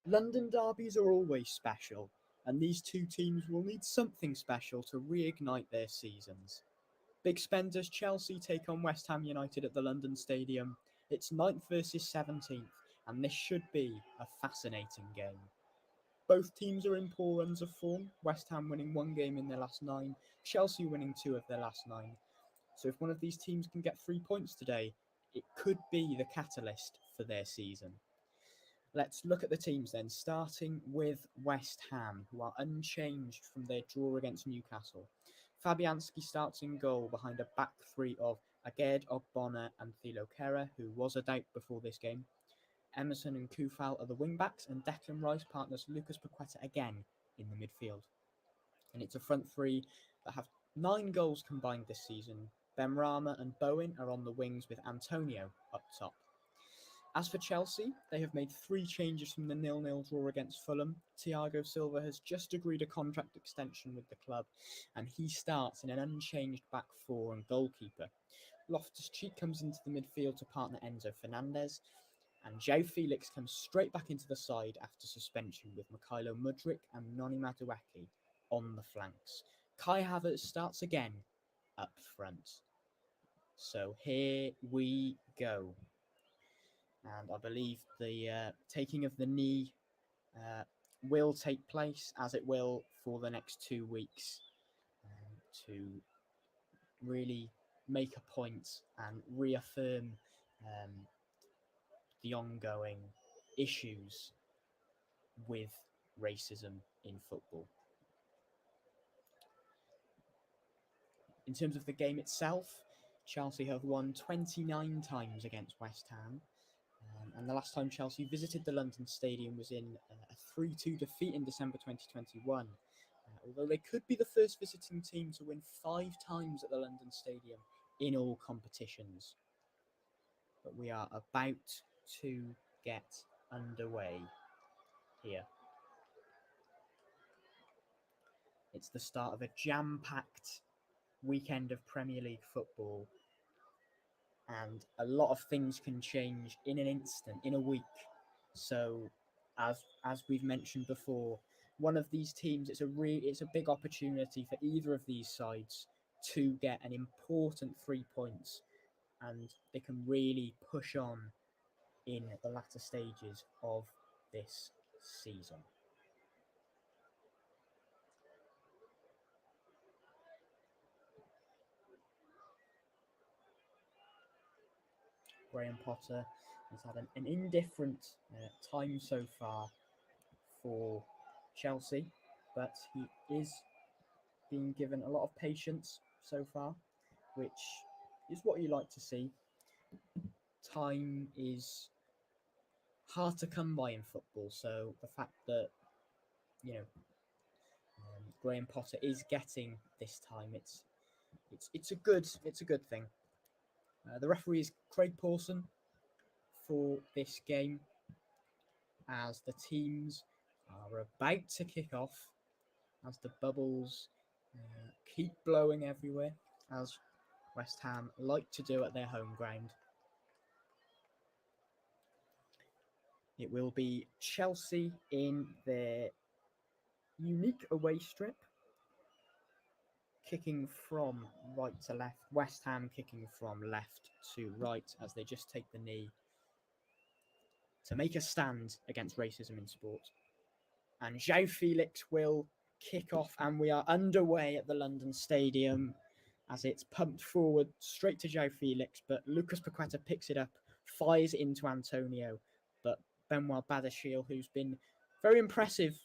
London derbies are always special, and these two teams will need something special to reignite their seasons. Big spenders Chelsea take on West Ham United at the London Stadium. It's 9th versus 17th, and this should be a fascinating game. Both teams are in poor runs of form, West Ham winning one game in their last 9, Chelsea winning 2 of their last 9. So if one of these teams can get 3 points today, it could be the catalyst for their season. Let's look at the teams then, starting with West Ham, who are unchanged from their draw against Newcastle. Fabianski starts in goal behind a back three of Aged, Ogbonna and Thilo Kehrer, who was a doubt before this game. Emerson and Kufal are the wing-backs, and Declan Rice partners Lucas Paqueta again in the midfield. And it's a front three that have 9 goals combined this season. Benrahma and Bowen are on the wings with Antonio up top. As for Chelsea, they have made 3 changes from the 0-0 draw against Fulham. Thiago Silva has just agreed a contract extension with the club, and he starts in an unchanged back 4 and goalkeeper. Loftus-Cheek comes into the midfield to partner Enzo Fernandez, and João Felix comes straight back into the side after suspension with Mykhailo Mudryk and Noni Madueke on the flanks. Kai Havertz starts again up front. So here we go. And I believe the taking of the knee will take place, as it will for the next 2 weeks, to really make a point and reaffirm the ongoing issues with racism in football. In terms of the game itself, Chelsea have won 29 times against West Ham. And the last time Chelsea visited the London Stadium was in a 3-2 defeat in December 2021. Although they could be the first visiting team to win 5 times at the London Stadium in all competitions. But we are about to get underway here. It's the start of a jam-packed weekend of Premier League football, and a lot of things can change in an instant, in a week. So, as we've mentioned before, one of these teams, it's a big opportunity for either of these sides to get an important 3 points, and they can really push on in the latter stages of this season. Graham Potter has had an indifferent time so far for Chelsea, but he is being given a lot of patience so far, which is what you like to see. Time is hard to come by in football, so the fact that Graham Potter is getting this time, it's a good thing. The referee is Craig Pawson for this game, as the teams are about to kick off, as the bubbles keep blowing everywhere, as West Ham like to do at their home ground. It will be Chelsea in their unique away strip, kicking from right to left. West Ham kicking from left to right as they just take the knee to make a stand against racism in sport. And João Felix will kick off, and we are underway at the London Stadium as it's pumped forward straight to João Felix, but Lucas Paqueta picks it up, fires into Antonio, but Benoit Badiashile, who's been very impressive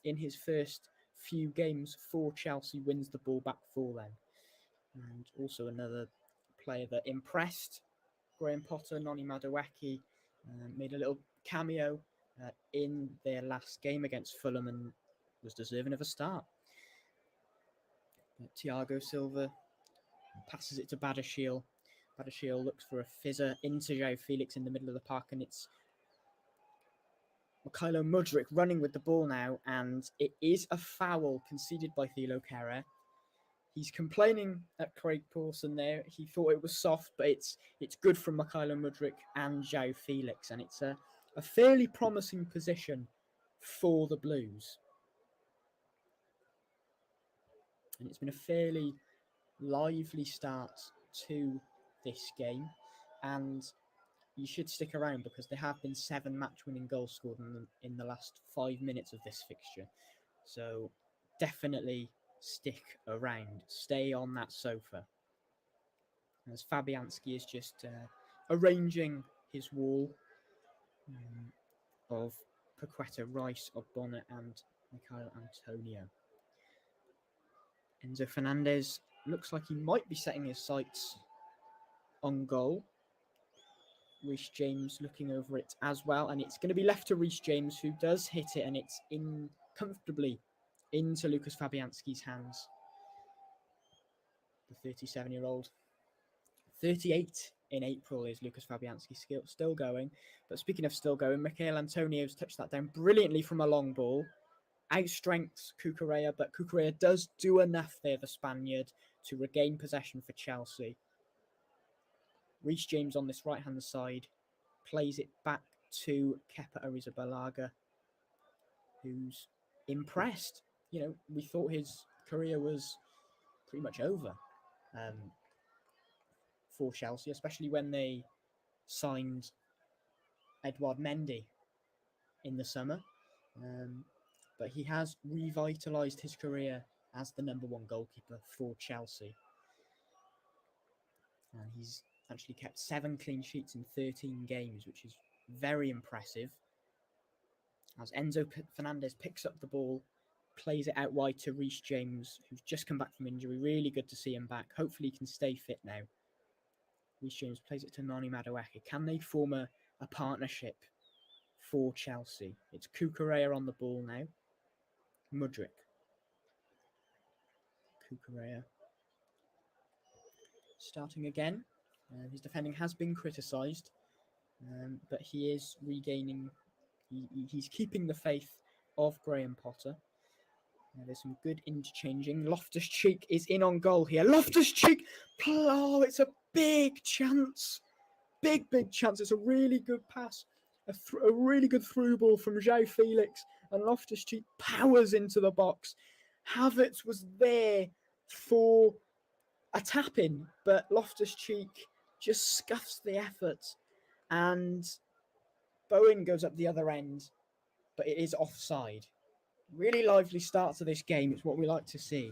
in his first few games for Chelsea, wins the ball back for them. And also another player that impressed Graham Potter, Noni Madueke, made a little cameo in their last game against Fulham and was deserving of a start. Thiago Silva passes it to Badiashile. Badiashile looks for a fizzer into João Felix in the middle of the park, and it's Mykhailo Mudryk running with the ball now, and it is a foul conceded by Thilo Kehrer. He's complaining at Craig Pawson there. He thought it was soft, but it's good from Mykhailo Mudryk and João Felix, and it's a fairly promising position for the Blues. And it's been a fairly lively start to this game, and you should stick around because there have been 7 match-winning goals scored in the last 5 minutes of this fixture. So definitely stick around. Stay on that sofa. As Fabianski is just arranging his wall of Paqueta, Rice, Ogbonna and Michail Antonio. Enzo Fernandez looks like he might be setting his sights on goal. Reece James looking over it as well, and it's going to be left to Reece James, who does hit it, and it's in comfortably into Lucas Fabianski's hands. The 37-year-old. 38 in April is Lucas Fabianski, still going. But speaking of still going, Michail Antonio's touched that down brilliantly from a long ball. Outstrengths Cucurella, but Cucurella does do enough there, the Spaniard, to regain possession for Chelsea. Reece James on this right-hand side plays it back to Kepa Arrizabalaga, who's impressed. You know, we thought his career was pretty much over for Chelsea, especially when they signed Edouard Mendy in the summer. But he has revitalised his career as the number 1 goalkeeper for Chelsea. And he's actually kept 7 clean sheets in 13 games, which is very impressive. As Enzo Fernandez picks up the ball, plays it out wide to Reece James, who's just come back from injury. Really good to see him back. Hopefully he can stay fit now. Reece James plays it to Noni Madueke. Can they form a partnership for Chelsea? It's Cucurella on the ball now. Mudryk. Cucurella. Starting again. His defending has been criticised, but he is regaining... He's keeping the faith of Graham Potter. There's some good interchanging. Loftus-Cheek is in on goal here. Loftus-Cheek! Oh, it's a big chance. Big chance. It's a really good pass. A really good through ball from João Felix. And Loftus-Cheek powers into the box. Havertz was there for a tap-in, but Loftus-Cheek just scuffs the effort. And Bowen goes up the other end, but it is offside. Really lively start to this game. It's what we like to see.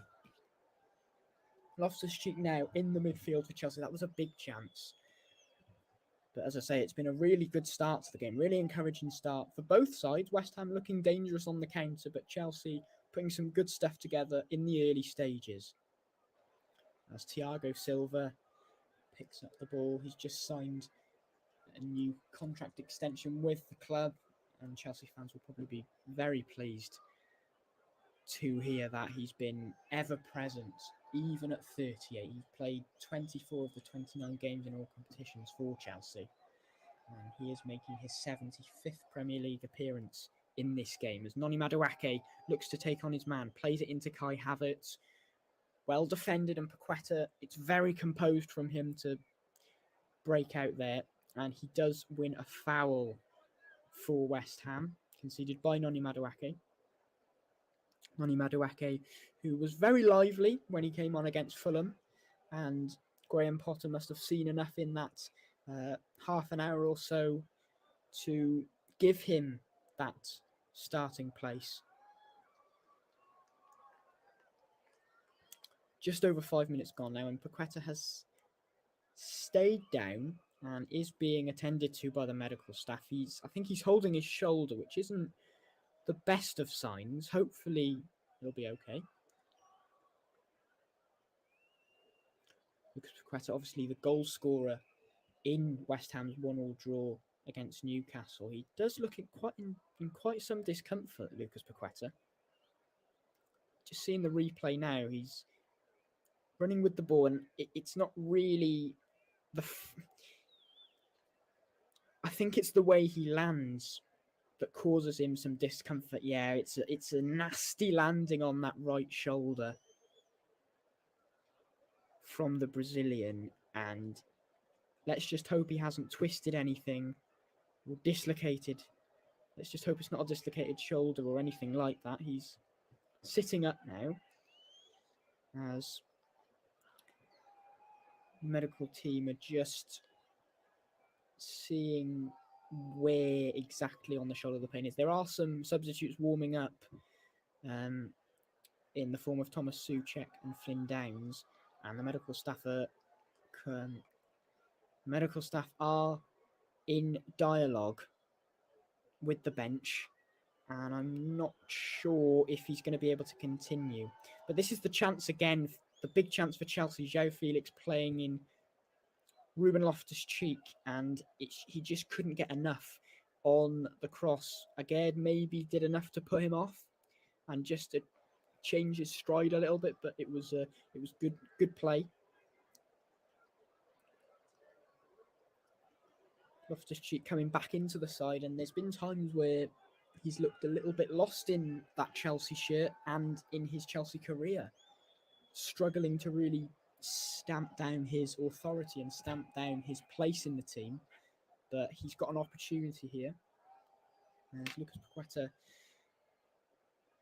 Loftus-Cheek now in the midfield for Chelsea. That was a big chance. But as I say, it's been a really good start to the game. Really encouraging start for both sides. West Ham looking dangerous on the counter, but Chelsea putting some good stuff together in the early stages. As Thiago Silva picks up the ball. He's just signed a new contract extension with the club, and Chelsea fans will probably be very pleased to hear that. He's been ever present, even at 38. He's played 24 of the 29 games in all competitions for Chelsea, and he is making his 75th Premier League appearance in this game as Noni Madueke looks to take on his man, plays it into Kai Havertz. Well defended, and Paqueta, it's very composed from him to break out there, and he does win a foul for West Ham, conceded by Noni Madueke. Noni Madueke, who was very lively when he came on against Fulham, and Graham Potter must have seen enough in that half an hour or so to give him that starting place. Just over 5 minutes gone now, and Paqueta has stayed down and is being attended to by the medical staff. I think he's holding his shoulder, which isn't the best of signs. Hopefully he'll be okay. Lucas Paqueta, obviously the goal scorer in West Ham's 1-1 draw against Newcastle. He does look in quite some discomfort, Lucas Paqueta. Just seeing the replay now, he's running with the ball, and it's not really I think it's the way he lands that causes him some discomfort. Yeah, it's a nasty landing on that right shoulder from the Brazilian, and let's just hope he hasn't twisted anything or dislocated Let's just hope it's not a dislocated shoulder or anything like that. He's sitting up now as the medical team are just seeing where exactly on the shoulder the pain is. There are some substitutes warming up in the form of Thomas Soucek and Flynn Downs, and the medical staff are in dialogue with the bench, and I'm not sure if he's going to be able to continue. But this is the chance again, the big chance for Chelsea. João Felix playing in Ruben Loftus-Cheek, and he just couldn't get enough on the cross. Aguerd maybe did enough to put him off, and just to change his stride a little bit, but it was good play. Loftus-Cheek coming back into the side, and there's been times where he's looked a little bit lost in that Chelsea shirt and in his Chelsea career, struggling to really stamp down his authority and stamp down his place in the team. But he's got an opportunity here. And Lucas Paqueta,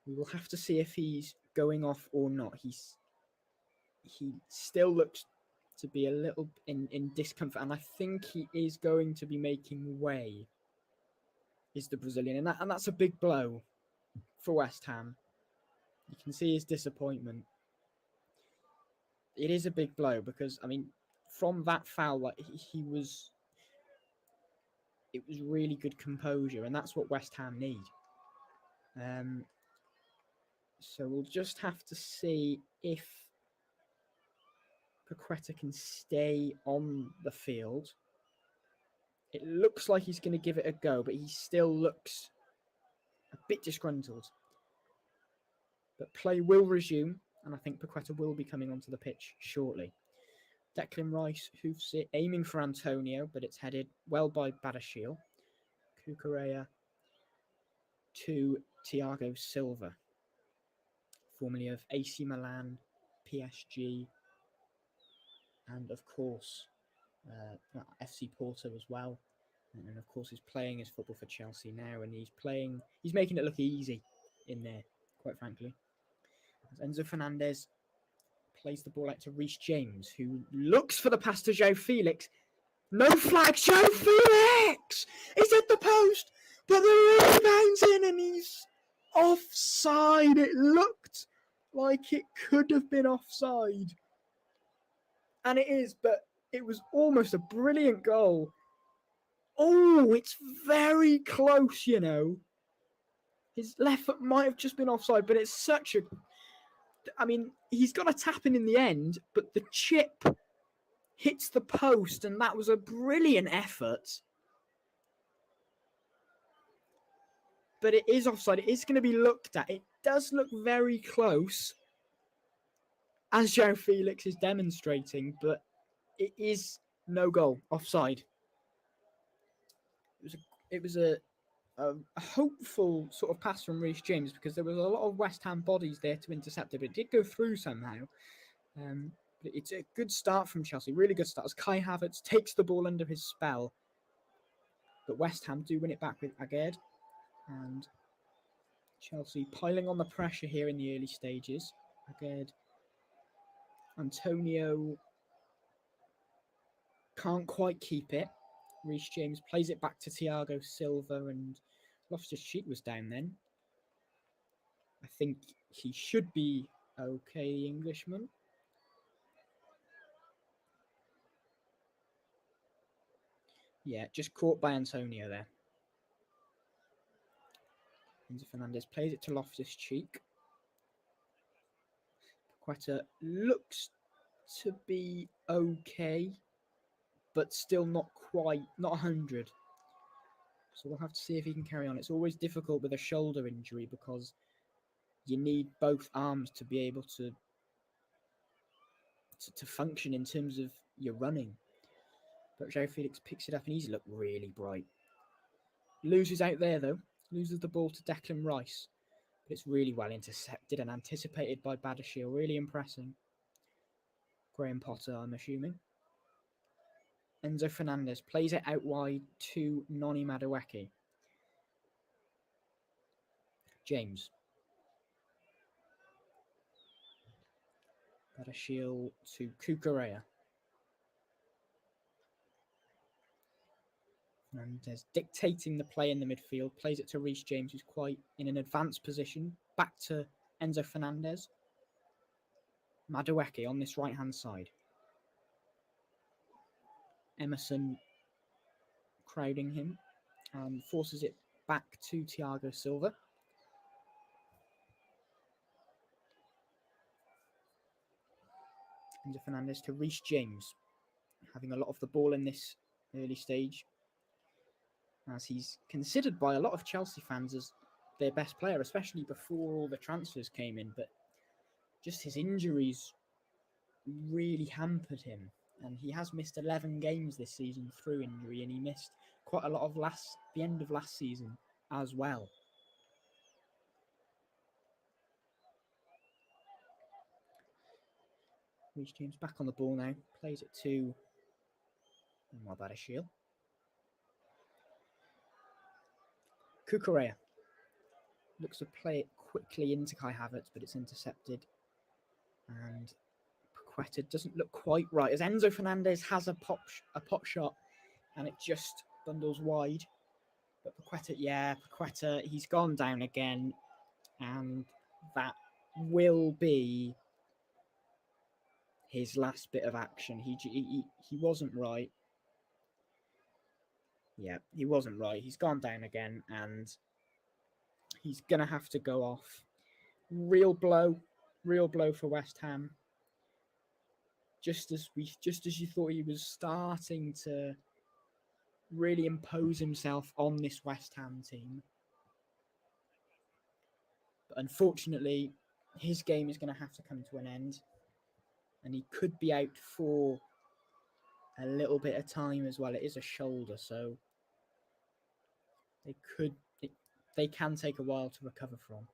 we will have to see if he's going off or not. He still looks to be a little in discomfort, and I think he is going to be making way, is the Brazilian. And that's a big blow for West Ham. You can see his disappointment. It is a big blow because, I mean, from that foul, like it was really good composure, and that's what West Ham need. So we'll just have to see if Paqueta can stay on the field. It looks like he's going to give it a go, but he still looks a bit disgruntled. But play will resume, and I think Paqueta will be coming onto the pitch shortly. Declan Rice hoofs it, aiming for Antonio, but it's headed well by Badiashile. Cucurella to Thiago Silva, formerly of AC Milan, PSG, and of course FC Porto as well. And of course he's playing his football for Chelsea now, and he's making it look easy in there, quite frankly. As Enzo Fernandez plays the ball out to Reece James, who looks for the pass to João Felix. No flag, João Felix! He's at the post, but the rebound's in and he's offside. It looked like it could have been offside. And it is, but it was almost a brilliant goal. Oh, it's very close, you know. His left foot might have just been offside, but it's such a... I mean, he's got a tap in the end, but the chip hits the post, and that was a brilliant effort. But it is offside. It is going to be looked at. It does look very close, as João Felix is demonstrating, but it is no goal, offside. It was a hopeful sort of pass from Reece James, because there was a lot of West Ham bodies there to intercept it, but it did go through somehow. But it's a good start from Chelsea, really good start, as Kai Havertz takes the ball under his spell. But West Ham do win it back with Aguerd, and Chelsea piling on the pressure here in the early stages. Aguerd, Antonio can't quite keep it. Reece James plays it back to Thiago Silva, and Loftus-Cheek was down then. I think he should be okay, the Englishman. Yeah, just caught by Antonio there. Enzo Fernandez plays it to Loftus-Cheek. Paqueta looks to be okay, but still not 100. So we'll have to see if he can carry on. It's always difficult with a shoulder injury because you need both arms to be able to function in terms of your running. But João Felix picks it up and he's looked really bright. Loses out there though. Loses the ball to Declan Rice. But it's really well intercepted and anticipated by Badiashile. Really impressing. Graham Potter, I'm assuming. Enzo Fernandez plays it out wide to Noni Madueke. James. Badiashile to Cucurella. Fernandez dictating the play in the midfield, plays it to Reece James, who's quite in an advanced position. Back to Enzo Fernandez. Madueke on this right-hand side. Emerson crowding him and forces it back to Thiago Silva. Enzo Fernandez to Reece James, having a lot of the ball in this early stage, as he's considered by a lot of Chelsea fans as their best player, especially before all the transfers came in, but just his injuries really hampered him, and he has missed 11 games this season through injury, and he missed quite a lot of the end of last season as well. Reece James back on the ball now, plays it to Badiashile. Cucurella looks to play it quickly into Kai Havertz, but it's intercepted. And Paqueta doesn't look quite right, as Enzo Fernandez has a pot shot, and it just bundles wide. But Paqueta, he's gone down again, and that will be his last bit of action. He wasn't right. Yeah, he wasn't right. He's gone down again, and he's going to have to go off. Real blow for West Ham. Just as you thought he was starting to really impose himself on this West Ham team. But unfortunately, his game is going to have to come to an end. And he could be out for a little bit of time as well. It is a shoulder, so they can take a while to recover from.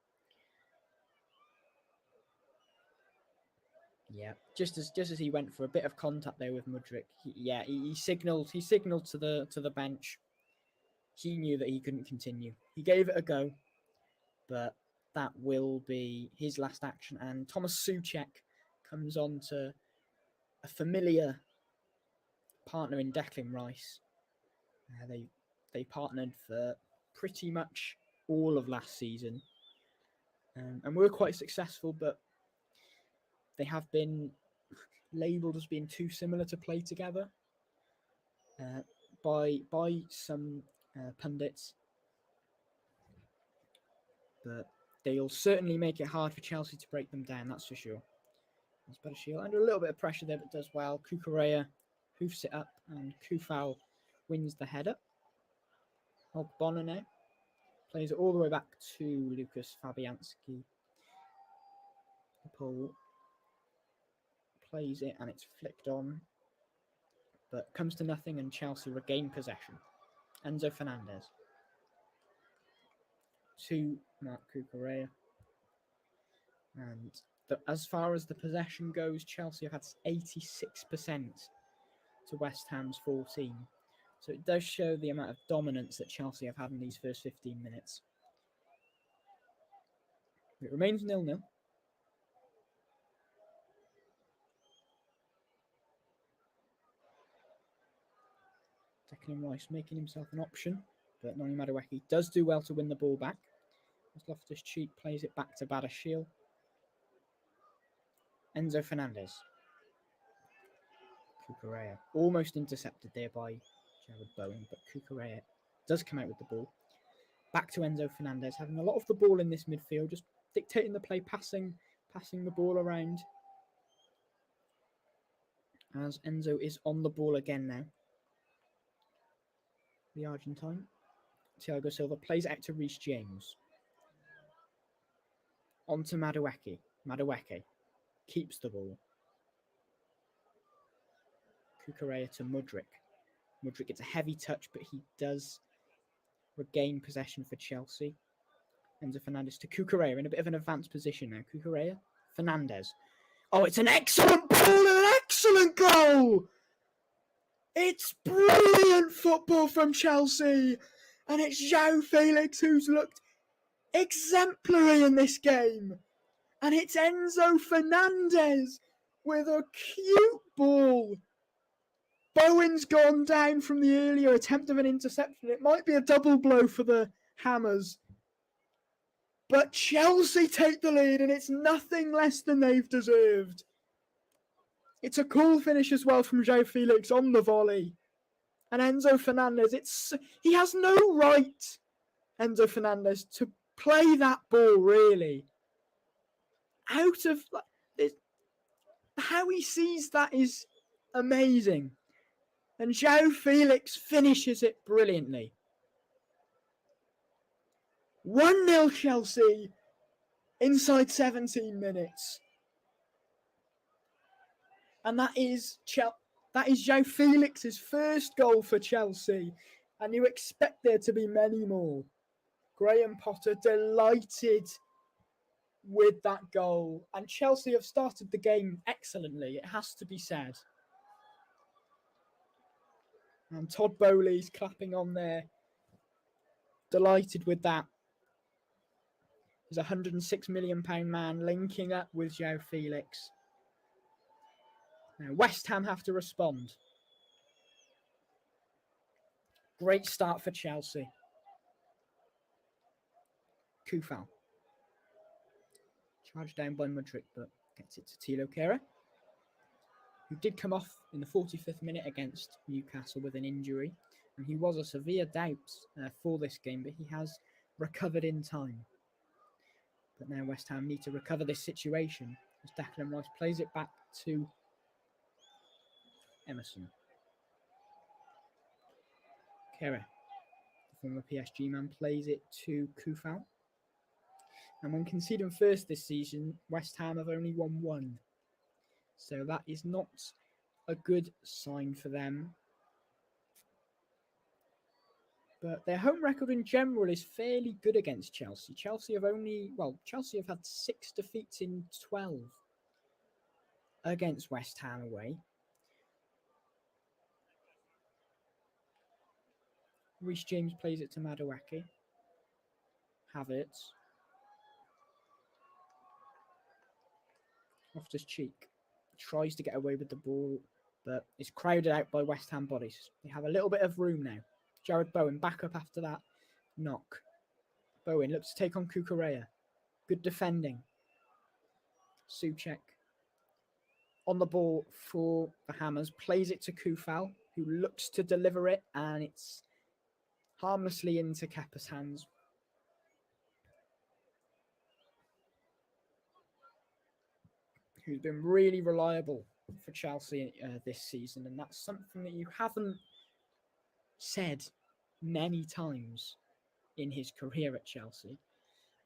Yeah, just as he went for a bit of contact there with Mudryk. He signaled to the bench. He knew that he couldn't continue. He gave it a go, but that will be his last action. And Thomas Souček comes on to a familiar partner in Declan Rice. They partnered for pretty much all of last season, and were quite successful, but they have been labelled as being too similar to play together by some pundits. But they'll certainly make it hard for Chelsea to break them down, that's for sure. It's Badiashile under a little bit of pressure there, but does well. Cucurella hoofs it up, and Kufal wins the header. Ogbonna now plays it all the way back to Lucas Fabianski. Paul plays it, and it's flicked on, but comes to nothing, and Chelsea regain possession. Enzo Fernandez to Marc Cucurella. And as far as the possession goes, Chelsea have had 86% to West Ham's 14%. So it does show the amount of dominance that Chelsea have had in these first 15 minutes. It remains 0-0. Declan Rice making himself an option, but Noni Madueke does do well to win the ball back. As Loftus-Cheek plays it back to Badiashile. Enzo Fernandez. Cucurella almost intercepted there by Jared Bowen, but Cucurella does come out with the ball. Back to Enzo Fernandez, having a lot of the ball in this midfield, just dictating the play, passing the ball around. As Enzo is on the ball again now. The Argentine. Thiago Silva plays out to Reece James. On to Madueke. Madueke keeps the ball. Cucurella to Mudryk. Mudryk gets a heavy touch, but he does regain possession for Chelsea. Enzo Fernandez to Cucurella in a bit of an advanced position now. Cucurella, Fernandez. Oh, it's an excellent ball and an excellent goal! It's brilliant football from Chelsea! And it's João Felix who's looked exemplary in this game. And it's Enzo Fernandez with a cute ball. Bowen's gone down from the earlier attempt of an interception. It might be a double blow for the Hammers. But Chelsea take the lead, and it's nothing less than they've deserved. It's a cool finish as well from João Felix on the volley. And Enzo Fernandez, he has no right, Enzo Fernandez, to play that ball, really. Out of... How he sees that is amazing. And João Felix finishes it brilliantly. 1-0 Chelsea inside 17 minutes. And that is João Felix's first goal for Chelsea. And you expect there to be many more. Graham Potter delighted with that goal. And Chelsea have started the game excellently, it has to be said. And Todd Boehly's clapping on there. Delighted with that. He's a £106 million man linking up with João Felix. Now West Ham have to respond. Great start for Chelsea. Kufal. Charged down by Mudryk, but gets it to Thilo Kehrer, who did come off in the 45th minute against Newcastle with an injury. And he was a severe doubt for this game, but he has recovered in time. But now West Ham need to recover this situation as Declan Rice plays it back to Emerson. Kehrer, the former PSG man, plays it to Kufal. And when conceding first this season, West Ham have only won one. So that is not a good sign for them. But their home record in general is fairly good against Chelsea. Chelsea have had 6 defeats in 12 against West Ham away. Reece James plays it to Madueke. Havertz. Loftus-Cheek tries to get away with the ball, but is crowded out by West Ham bodies. They have a little bit of room now. Jared Bowen back up after that knock. Bowen looks to take on Cucurella. Good defending. Souček on the ball for the Hammers. Plays it to Kufal, who looks to deliver it, and it's harmlessly into Kepa's hands. Who's been really reliable for Chelsea this season, and that's something that you haven't said many times in his career at Chelsea,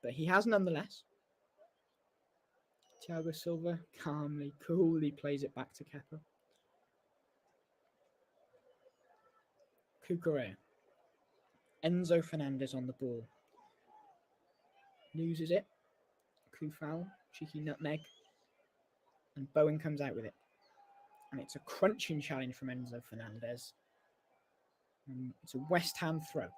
but he has nonetheless. Thiago Silva calmly, coolly plays it back to Kepa. Cucurella. Enzo Fernandez on the ball. Loses it. Kufal, cheeky nutmeg. And Bowen comes out with it. And it's a crunching challenge from Enzo Fernandez. And it's a West Ham throw.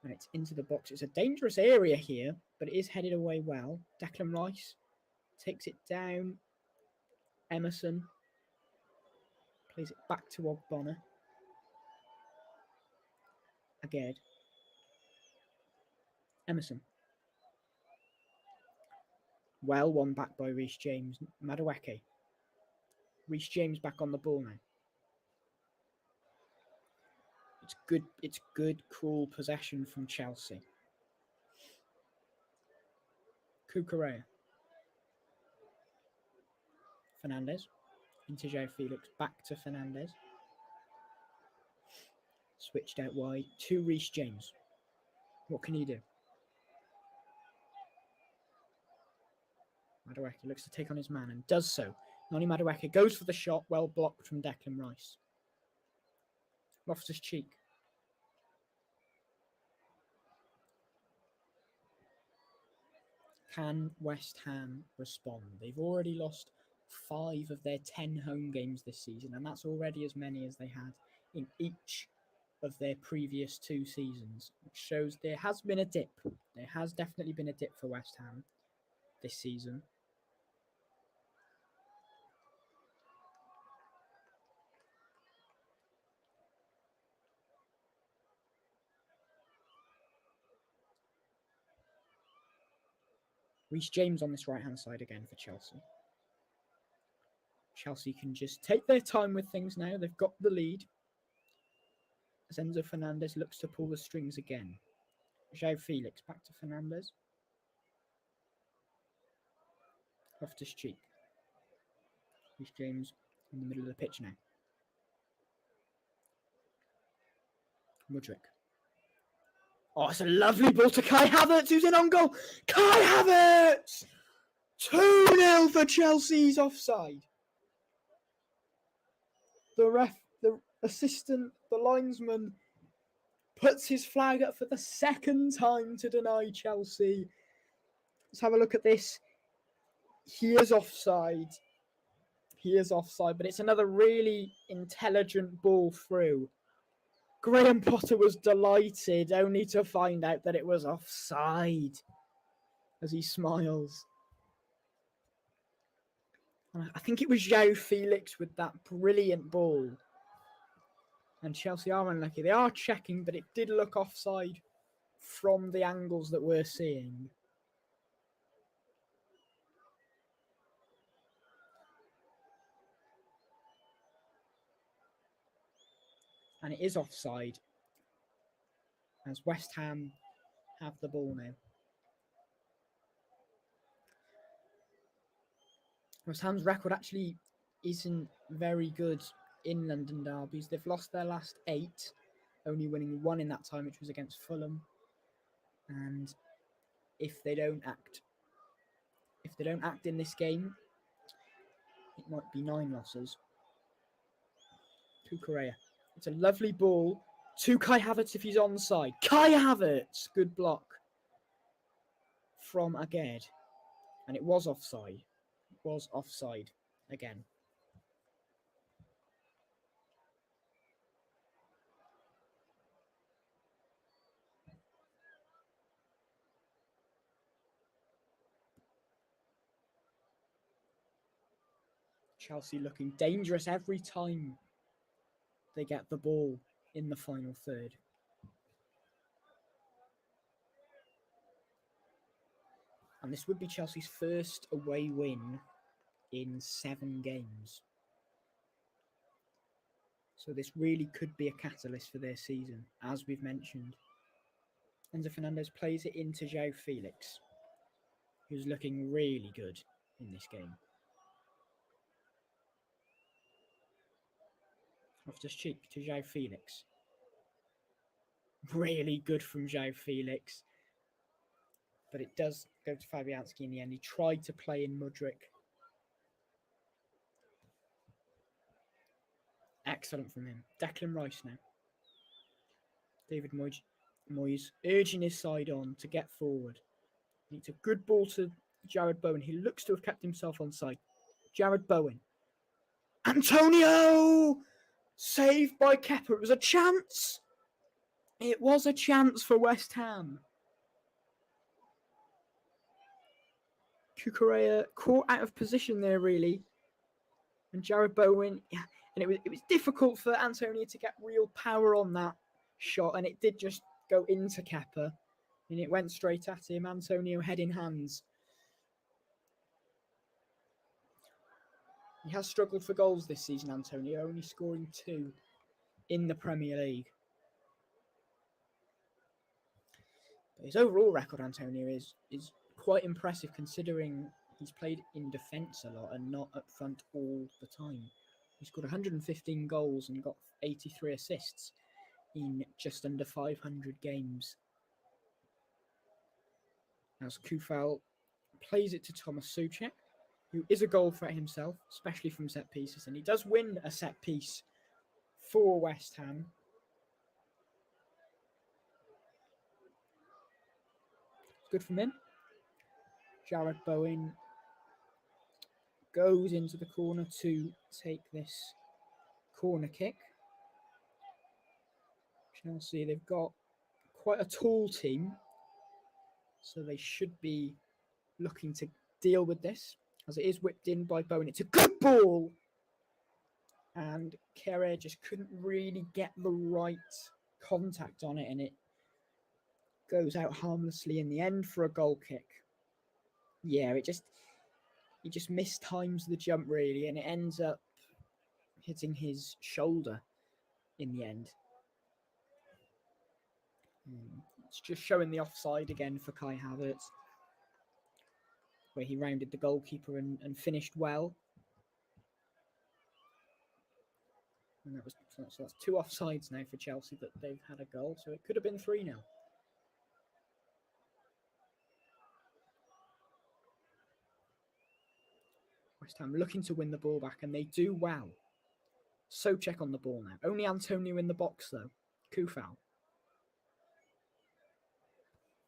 And it's into the box. It's a dangerous area here, but it is headed away well. Declan Rice takes it down. Emerson plays it back to Ogbonna. Again. Emerson. Well, one back by Reece James. Madueke. Reece James back on the ball now. It's good, cool possession from Chelsea. Cucurella. Fernandez. Into João Felix. Back to Fernandez. Switched out wide to Reece James. What can he do? Madueke looks to take on his man and does so. Noni Madueke goes for the shot, well blocked from Declan Rice. Loftus-Cheek. Can West Ham respond? They've already lost 5 of their 10 home games this season, and that's already as many as they had in each of their previous 2 seasons, which shows there has been a dip. There has definitely been a dip for West Ham this season. Reece James on this right-hand side again for Chelsea. Chelsea can just take their time with things now. They've got the lead. As Enzo Fernandez looks to pull the strings again. João Felix back to Fernandez. Loftus-Cheek. Reece James in the middle of the pitch now. Mudryk. Oh, it's a lovely ball to Kai Havertz, who's in on goal. Kai Havertz! 2-0 for Chelsea's offside. The assistant, the linesman, puts his flag up for the second time to deny Chelsea. Let's have a look at this. He is offside. But it's another really intelligent ball through. Graham Potter was delighted, only to find out that it was offside as he smiles. I think it was João Felix with that brilliant ball. And Chelsea are unlucky. They are checking, but it did look offside from the angles that we're seeing. And it is offside, as West Ham have the ball now. West Ham's record actually isn't very good in London derbies. They've lost their last 8, only winning 1 in that time, which was against Fulham. And if they don't act in this game, it might be 9 losses. Cucurella. It's a lovely ball to Kai Havertz if he's onside. Kai Havertz! Good block from Aged. And it was offside. Again. Chelsea looking dangerous every time they get the ball in the final third. And this would be Chelsea's first away win in 7 games. So this really could be a catalyst for their season, as we've mentioned. Enzo Fernandez plays it into João Felix, who's looking really good in this game. Loftus-Cheek to João Felix. Really good from João Felix. But it does go to Fabianski in the end. He tried to play in Mudryk. Excellent from him. Declan Rice now. David Moyes urging his side on to get forward. It's a good ball to Jarrod Bowen. He looks to have kept himself on side. Jarrod Bowen. Antonio! Saved by Kepa. It was a chance. It was a chance for West Ham. Cucurella caught out of position there, really. And Jarrod Bowen, and it was difficult for Antonio to get real power on that shot, and it did just go into Kepa, and it went straight at him. Antonio head in hands. He has struggled for goals this season, Antonio, only scoring 2 in the Premier League. But his overall record, Antonio, is quite impressive considering he's played in defence a lot and not up front all the time. He scored 115 goals and got 83 assists in just under 500 games. As Kufal plays it to Thomas Souček, who is a goal threat himself, especially from set pieces, and he does win a set piece for West Ham. It's good from him. Jarrod Bowen goes into the corner to take this corner kick. Chelsea, they've got quite a tall team, so they should be looking to deal with this, as it is whipped in by Bowen. It's a good ball! And Kehrer just couldn't really get the right contact on it, and it goes out harmlessly in the end for a goal kick. Yeah, he just mistimes the jump really, and it ends up hitting his shoulder in the end. It's just showing the offside again for Kai Havertz, where he rounded the goalkeeper and finished well. And so that's 2 offsides now for Chelsea, that they've had a goal, so it could have been 3-0. West Ham looking to win the ball back, and they do well. Souček on the ball now. Only Antonio in the box, though. Kufal.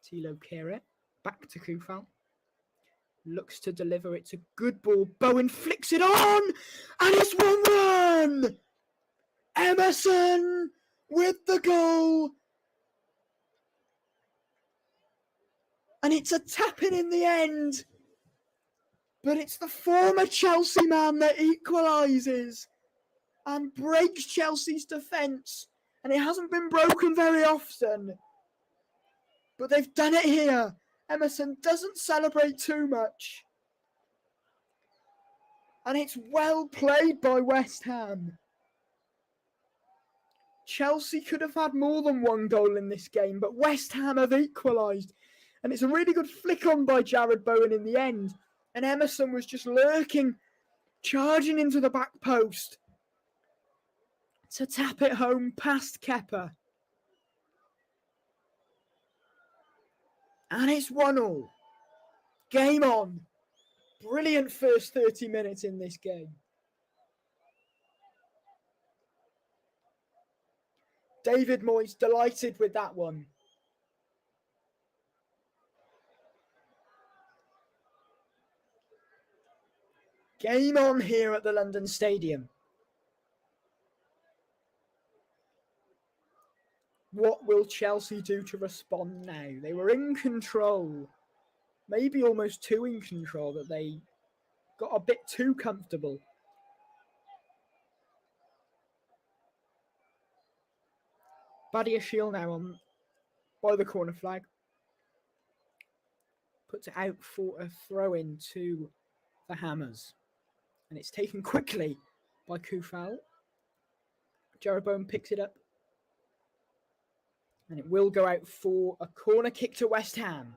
Thilo Kehrer. Back to Kufal. Looks to deliver. It's a good ball. Bowen flicks it on! And it's 1-1! Emerson with the goal! And it's a tap-in the end! But it's the former Chelsea man that equalises and breaks Chelsea's defence. And it hasn't been broken very often. But they've done it here. Emerson doesn't celebrate too much. And it's well played by West Ham. Chelsea could have had more than 1 goal in this game, but West Ham have equalised. And it's a really good flick on by Jarrod Bowen in the end. And Emerson was just lurking, charging into the back post to tap it home past Kepa. And it's 1-1. Game on. Brilliant first 30 minutes in this game. David Moyes delighted with that one. Game on here at the London Stadium. What will Chelsea do to respond now? They were in control. Maybe almost too in control, that they got a bit too comfortable. Badiashile now on by the corner flag. Puts it out for a throw-in to the Hammers. And it's taken quickly by Kufal. Jarrod Bowen picks it up. And it will go out for a corner kick to West Ham.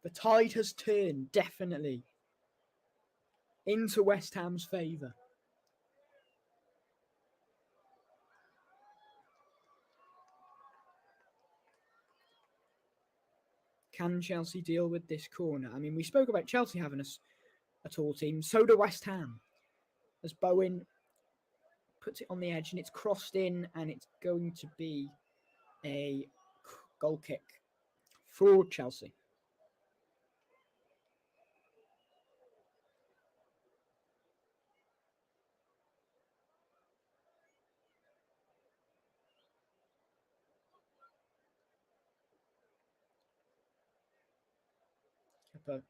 The tide has turned, definitely, into West Ham's favour. Can Chelsea deal with this corner? I mean, we spoke about Chelsea having a tall team. So do West Ham. As Bowen puts it on the edge and it's crossed in, and it's going to be a goal kick for Chelsea. Kepa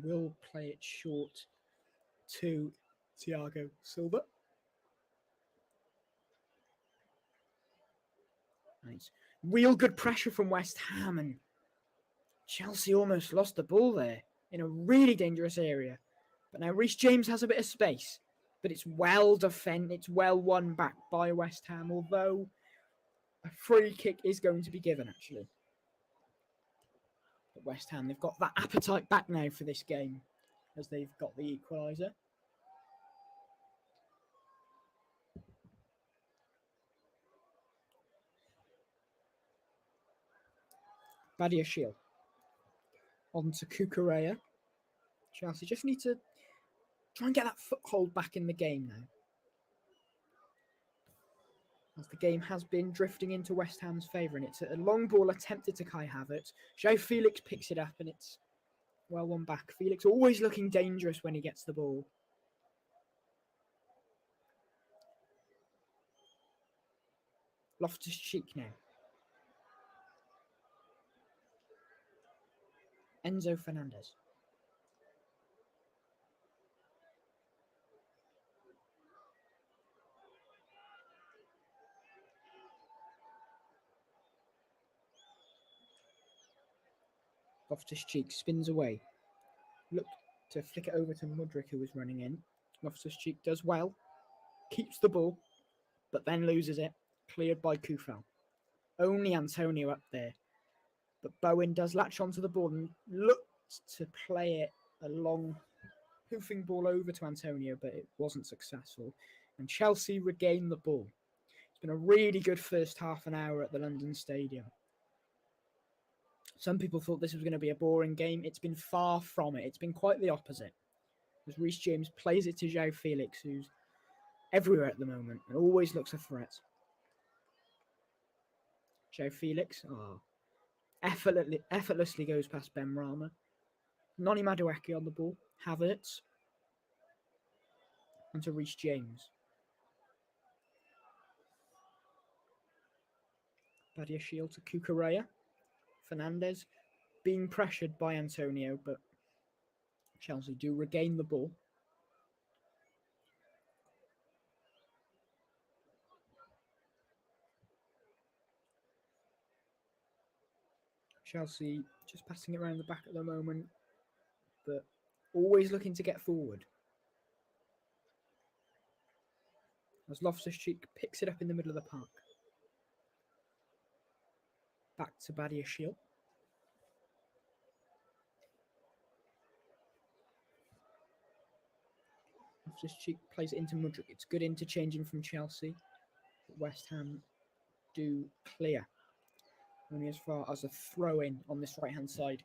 will play it short to Thiago Silva. And it's real good pressure from West Ham, and Chelsea almost lost the ball there in a really dangerous area. But now Reece James has a bit of space, but it's well defended. It's well won back by West Ham, although a free kick is going to be given, actually. But West Ham, they've got that appetite back now for this game, as they've got the equaliser. Badiashile on to Cucurella. Chelsea just need to try and get that foothold back in the game now, as the game has been drifting into West Ham's favour, and it's a long ball attempted to Kai Havertz. João Felix picks it up, and it's Well one back. Felix always looking dangerous when he gets the ball. Loftus-Cheek now. Enzo Fernandez. Loftus-Cheek spins away. Look to flick it over to Mudryk, who was running in. Loftus-Cheek does well. Keeps the ball, but then loses it. Cleared by Kufal. Only Antonio up there. But Bowen does latch onto the ball and looked to play it a long hoofing ball over to Antonio, but it wasn't successful. And Chelsea regained the ball. It's been a really good first half an hour at the London Stadium. Some people thought this was going to be a boring game. It's been far from it. It's been quite the opposite. As Reece James plays it to João Felix, who's everywhere at the moment and always looks a threat. João Felix effortlessly goes past Benrahma. Noni Madueke on the ball. Havertz. And to Reece James. Badiashile to Cucurella. Fernandez being pressured by Antonio, but Chelsea do regain the ball. Chelsea just passing it around the back at the moment, but always looking to get forward. As Loftus-Cheek picks it up in the middle of the park. Back to Badiashile. Loftus-Cheek plays it into Mudryk. It's good interchanging from Chelsea. But West Ham do clear. Only as far as a throw-in on this right-hand side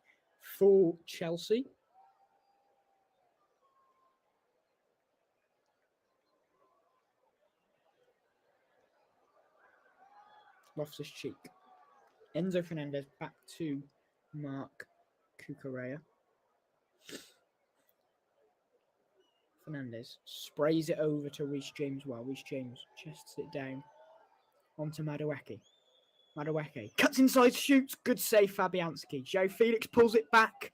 for Chelsea. Loftus-Cheek. Enzo Fernandez back to Marc Cucurella. Fernandez sprays it over to Reece James. Well, Reece James chests it down onto Madueke. Madueke cuts inside, shoots. Good save, Fabianski. João Felix pulls it back.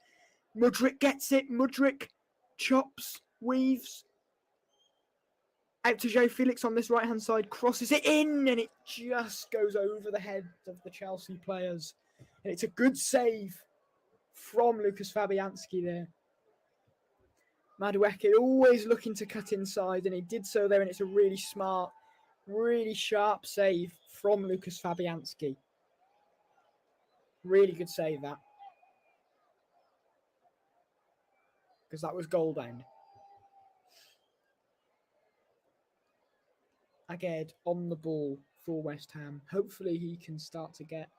Mudryk gets it. Mudryk chops, weaves. Out to João Felix on this right-hand side. Crosses it in, and it just goes over the heads of the Chelsea players. And it's a good save from Lucas Fabianski there. Madueke always looking to cut inside, and he did so there, and it's a really smart, really sharp save from Lucas Fabianski. Really good save, that. Because that was goal bound. Aguerd on the ball for West Ham. Hopefully he can start to get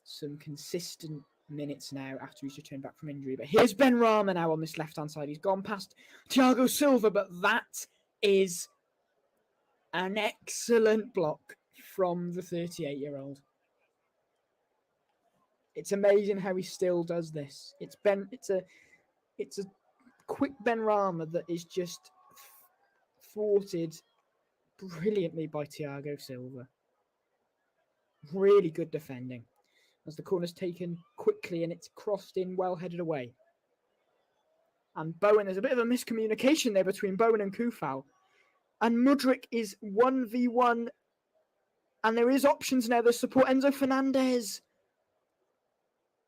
some consistent minutes now after he's returned back from injury. But here's Benrahma now on this left-hand side. He's gone past Thiago Silva, but that is an excellent block from the 38-year-old. It's amazing how he still does this. It's a quick Benrahma that is just thwarted brilliantly by Thiago Silva. Really good defending. As the corner's taken quickly and it's crossed in, well headed away. And Bowen, there's a bit of a miscommunication there between Bowen and Kufal. And Mudryk is 1v1. And there is options now that support Enzo Fernandez.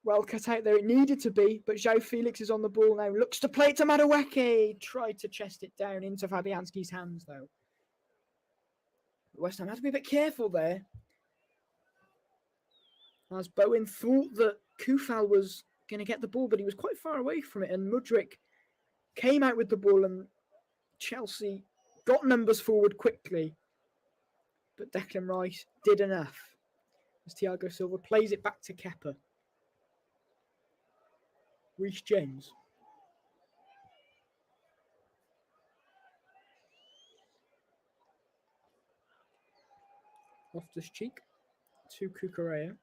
Well cut out there. It needed to be, but João Felix is on the ball now. Looks to play it to Madueke. Tried to chest it down into Fabianski's hands, though. West Ham had to be a bit careful there. As Bowen thought that Kufal was going to get the ball, but he was quite far away from it. And Mudryk came out with the ball, and Chelsea got numbers forward quickly. But Declan Rice did enough. As Thiago Silva plays it back to Kepa. Reece James. Loftus-Cheek to Cucurella.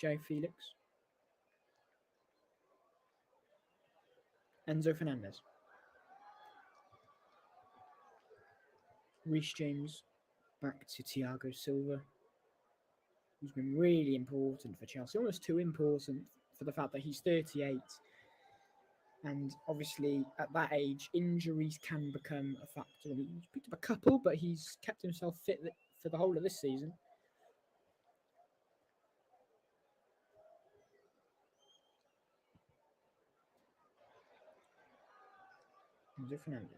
João Felix Enzo Fernandez. Reece James back to Thiago Silva, who's been really important for Chelsea, almost too important for the fact that he's 38. And obviously, at that age, injuries can become a factor. And he's picked up a couple, but he's kept himself fit for the whole of this season. Enzo Fernandez.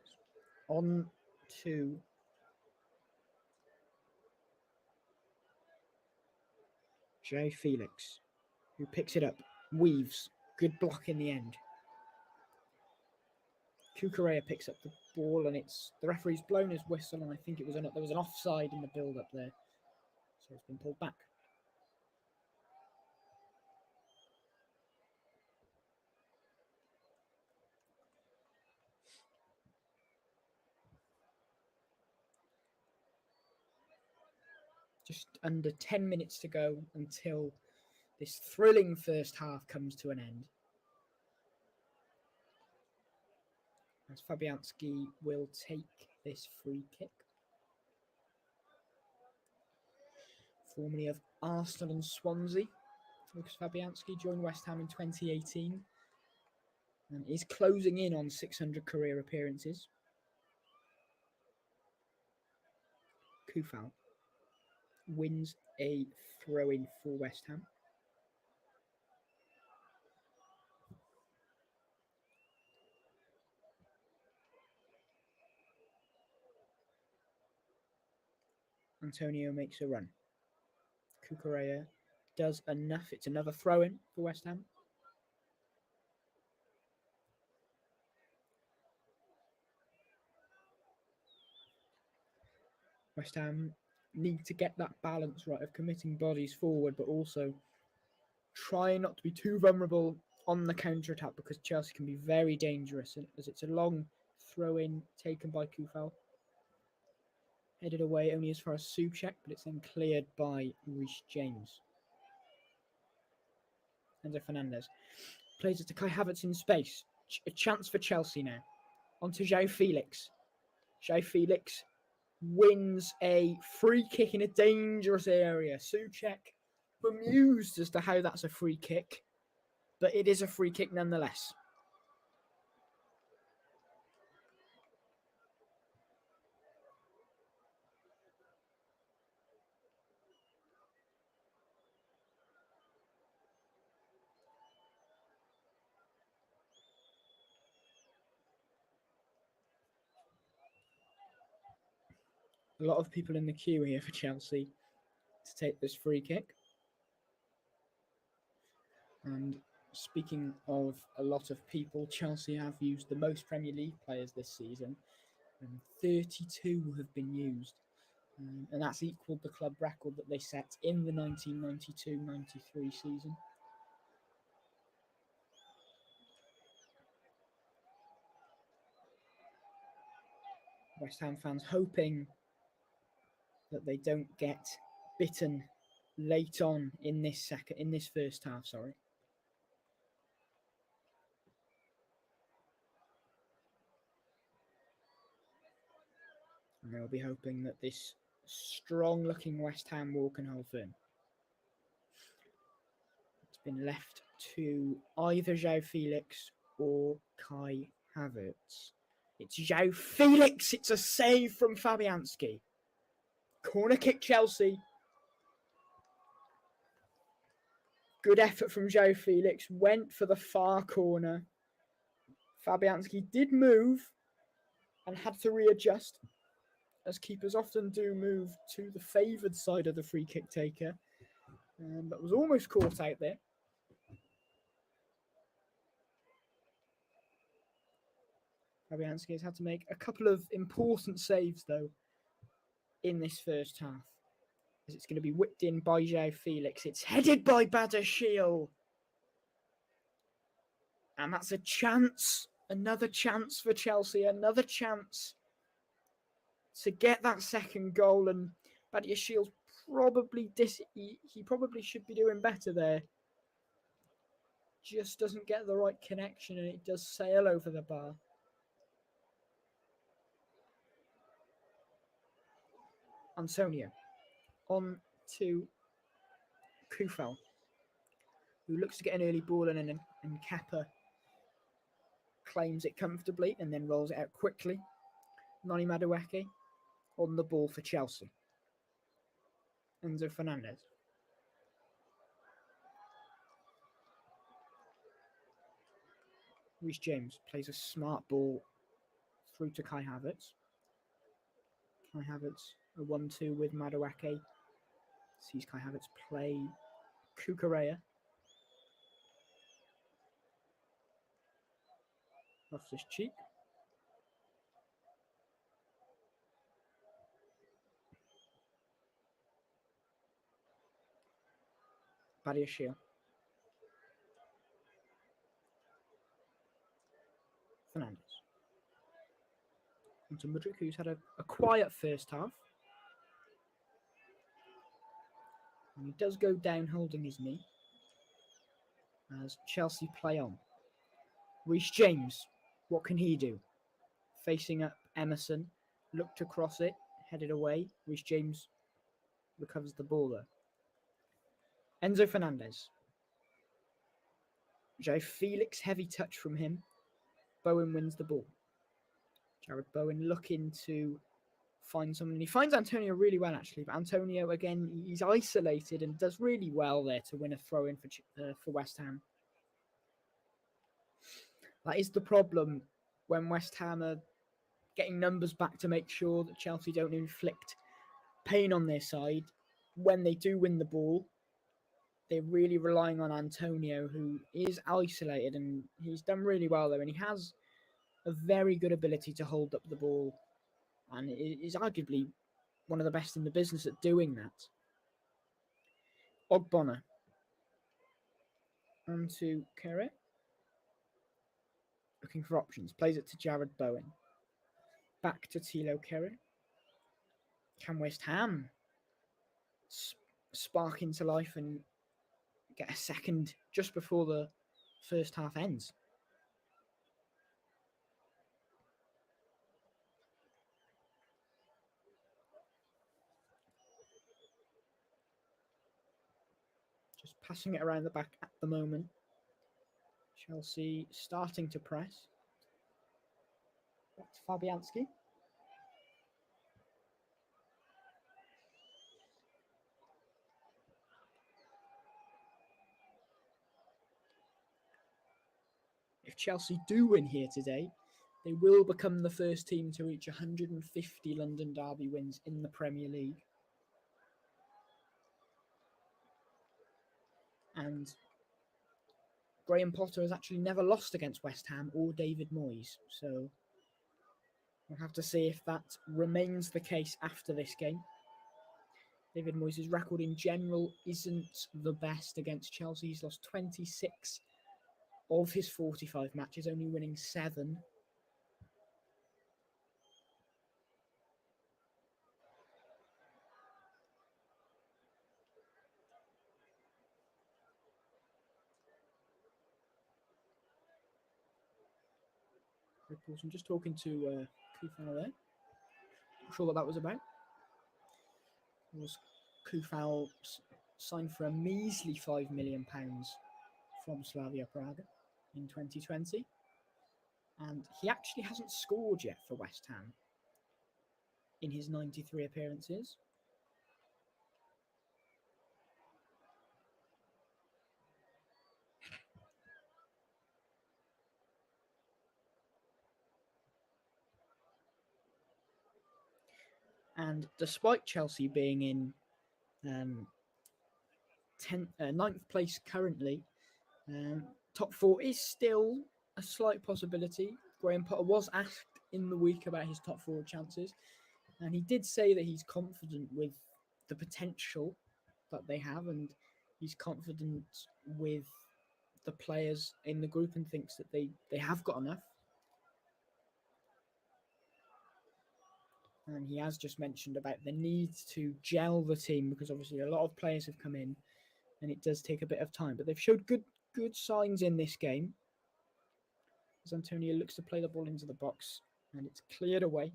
On to João Felix, who picks it up, weaves, good block in the end. Cucurella picks up the ball, and the referee's blown his whistle, and I think there was an offside in the build-up there, so it's been pulled back. Just under 10 minutes to go until this thrilling first half comes to an end. As Fabianski will take this free kick. Formerly of Arsenal and Swansea, Lucas Fabianski joined West Ham in 2018 and is closing in on 600 career appearances. Kufal wins a throw-in for West Ham. Antonio makes a run. Cucurella does enough. It's another throw-in for West Ham. West Ham need to get that balance right of committing bodies forward, but also try not to be too vulnerable on the counter-attack, because Chelsea can be very dangerous, as it's a long throw-in taken by Kufal. Headed away only as far as Souček, but it's then cleared by Reece James. Enzo Fernandez plays it to Kai Havertz in space. A chance for Chelsea now. On to João Felix. João Felix wins a free kick in a dangerous area. Souček bemused as to how that's a free kick, but it is a free kick nonetheless. A lot of people in the queue here for Chelsea to take this free kick. And speaking of a lot of people, Chelsea have used the most Premier League players this season, and 32 have been used. And that's equalled the club record that they set in the 1992-93 season. West Ham fans hoping that they don't get bitten late on in this first half, sorry. And they'll be hoping that this strong-looking West Ham wall can hold firm. It's been left to either João Felix or Kai Havertz. It's João Felix. It's a save from Fabianski. Corner kick Chelsea. Good effort from João Felix. Went for the far corner. Fabianski did move and had to readjust, as keepers often do move to the favoured side of the free kick taker. But was almost caught out there. Fabianski has had to make a couple of important saves, though, in this first half, as it's going to be whipped in by João Felix. It's headed by Badiashile. And that's a chance, another chance for Chelsea, another chance to get that second goal. And Badiashile's probably, he probably should be doing better there. just doesn't get the right connection and it does sail over the bar. Antonio on to Kufal, who looks to get an early ball in, and Kepa claims it comfortably and then rolls it out quickly. Noni Madueke on the ball for Chelsea. Enzo Fernandez. Reece James plays a smart ball through to Kai Havertz. Kai Havertz, a 1-2 with Madueke. Sees Kai Havertz play Cucurella. Loftus Cheek. Badiashile. Fernandez. Onto Mudryk, who's had a quiet first half. And he does go down holding his knee as Chelsea play on. Reece James, what can he do? Facing up Emerson, looked to cross it, headed away. Reece James recovers the ball there. Enzo Fernandez. Joe Felix, heavy touch from him. Bowen wins the ball. Jared Bowen looking to find someone. He finds Antonio really well, actually. But Antonio, again, he's isolated and does really well there to win a throw-in for West Ham. That is the problem when West Ham are getting numbers back to make sure that Chelsea don't inflict pain on their side. When they do win the ball, they're really relying on Antonio, who is isolated, and he's done really well there. And he has a very good ability to hold up the ball, and is arguably one of the best in the business at doing that. Ogbonna. On to Kere. Looking for options. Plays it to Jared Bowen. Back to Thilo Kere. Can West Ham spark into life and get a second just before the first half ends? Just passing it around the back at the moment. Chelsea starting to press. Back to Fabianski. If Chelsea do win here today, they will become the first team to reach 150 London Derby wins in the Premier League. And Graham Potter has actually never lost against West Ham or David Moyes. So we'll have to see if that remains the case after this game. David Moyes' record in general isn't the best against Chelsea. He's lost 26 of his 45 matches, only winning 7. I'm just talking to Kufal there. Not sure what that was about. Was Kufal signed for a measly £5 million from Slavia Praga in 2020. And he actually hasn't scored yet for West Ham in his 93 appearances. And despite Chelsea being in 9th place currently, top 4 is still a slight possibility. Graham Potter was asked in the week about his top 4 chances, and he did say that he's confident with the potential that they have, and he's confident with the players in the group and thinks that they have got enough. And he has just mentioned about the need to gel the team, because obviously a lot of players have come in and it does take a bit of time. But they've showed good good signs in this game. As Antonio looks to play the ball into the box, and it's cleared away.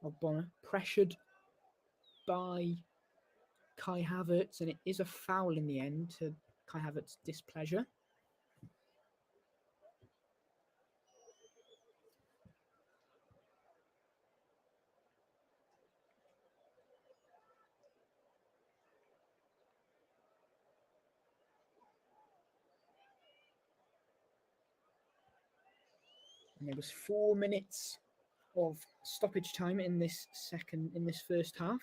Ogbonna pressured by Kai Havertz, and it is a foul in the end to Kai Havertz's displeasure. And there was 4 minutes of stoppage time in this first half.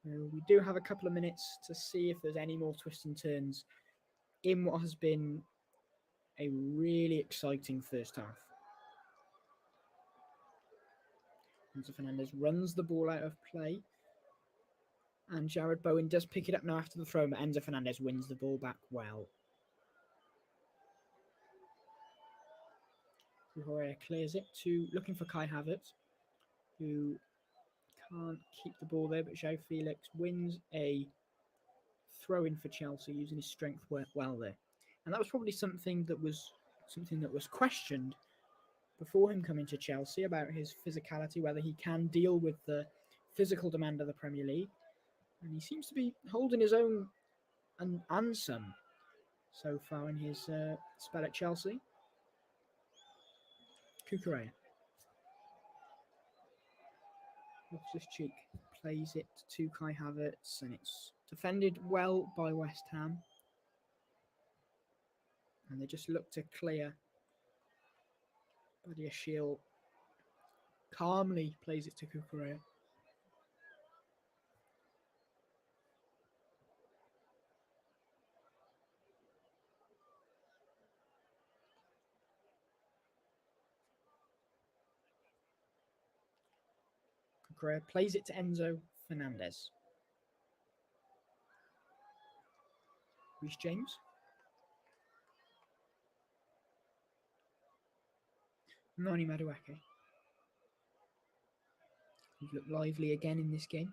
So we do have a couple of minutes to see if there's any more twists and turns in what has been a really exciting first half. Enzo Fernandez runs the ball out of play. And Jared Bowen does pick it up now after the throw, but Enzo Fernandez wins the ball back well. Correa clears it to looking for Kai Havertz, who can't keep the ball there, but João Felix wins a throw-in for Chelsea using his strength well there. And that was probably something that was questioned before him coming to Chelsea about his physicality, whether he can deal with the physical demand of the Premier League. And he seems to be holding his own and some so far in his spell at Chelsea. Cucurella. Loftus-Cheek plays it to Kai Havertz, and it's defended well by West Ham. And they just look to clear. Badiashile calmly plays it to Cucurella. Cucurella plays it to Enzo Fernandez. Reece James. Noni Madueke. He's looked lively again in this game,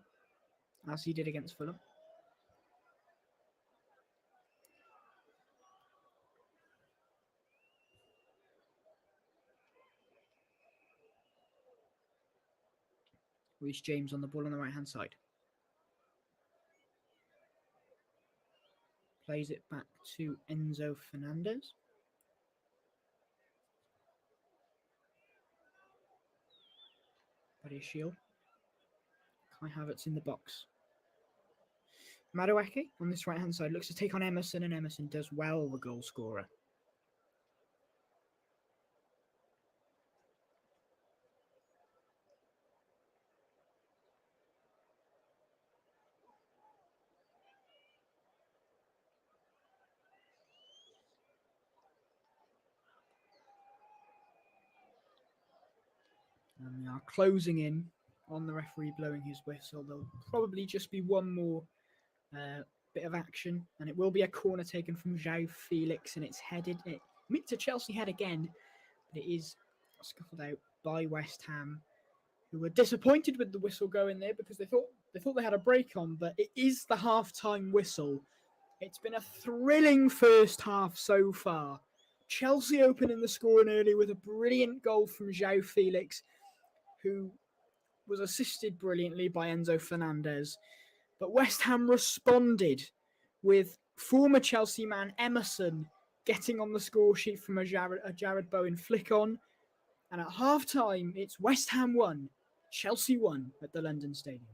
as he did against Fulham. Reece James on the ball on the right-hand side. Plays it back to Enzo Fernandez. Badiashile. Kai Havertz in the box. Madueke on this right-hand side looks to take on Emerson, and Emerson does well, the goal scorer. And they are closing in on the referee blowing his whistle. There'll probably just be one more bit of action, and it will be a corner taken from João Felix, and it's headed to Chelsea head again, but it is scuffled out by West Ham, who were disappointed with the whistle going there because they thought they had a break on, but it is the half-time whistle. It's been a thrilling first half so far. Chelsea opening the scoring early with a brilliant goal from João Felix, who was assisted brilliantly by Enzo Fernandez. But West Ham responded with former Chelsea man Emerson getting on the score sheet from a Jared Bowen flick on. And at half-time, it's West Ham 1, Chelsea 1 at the London Stadium.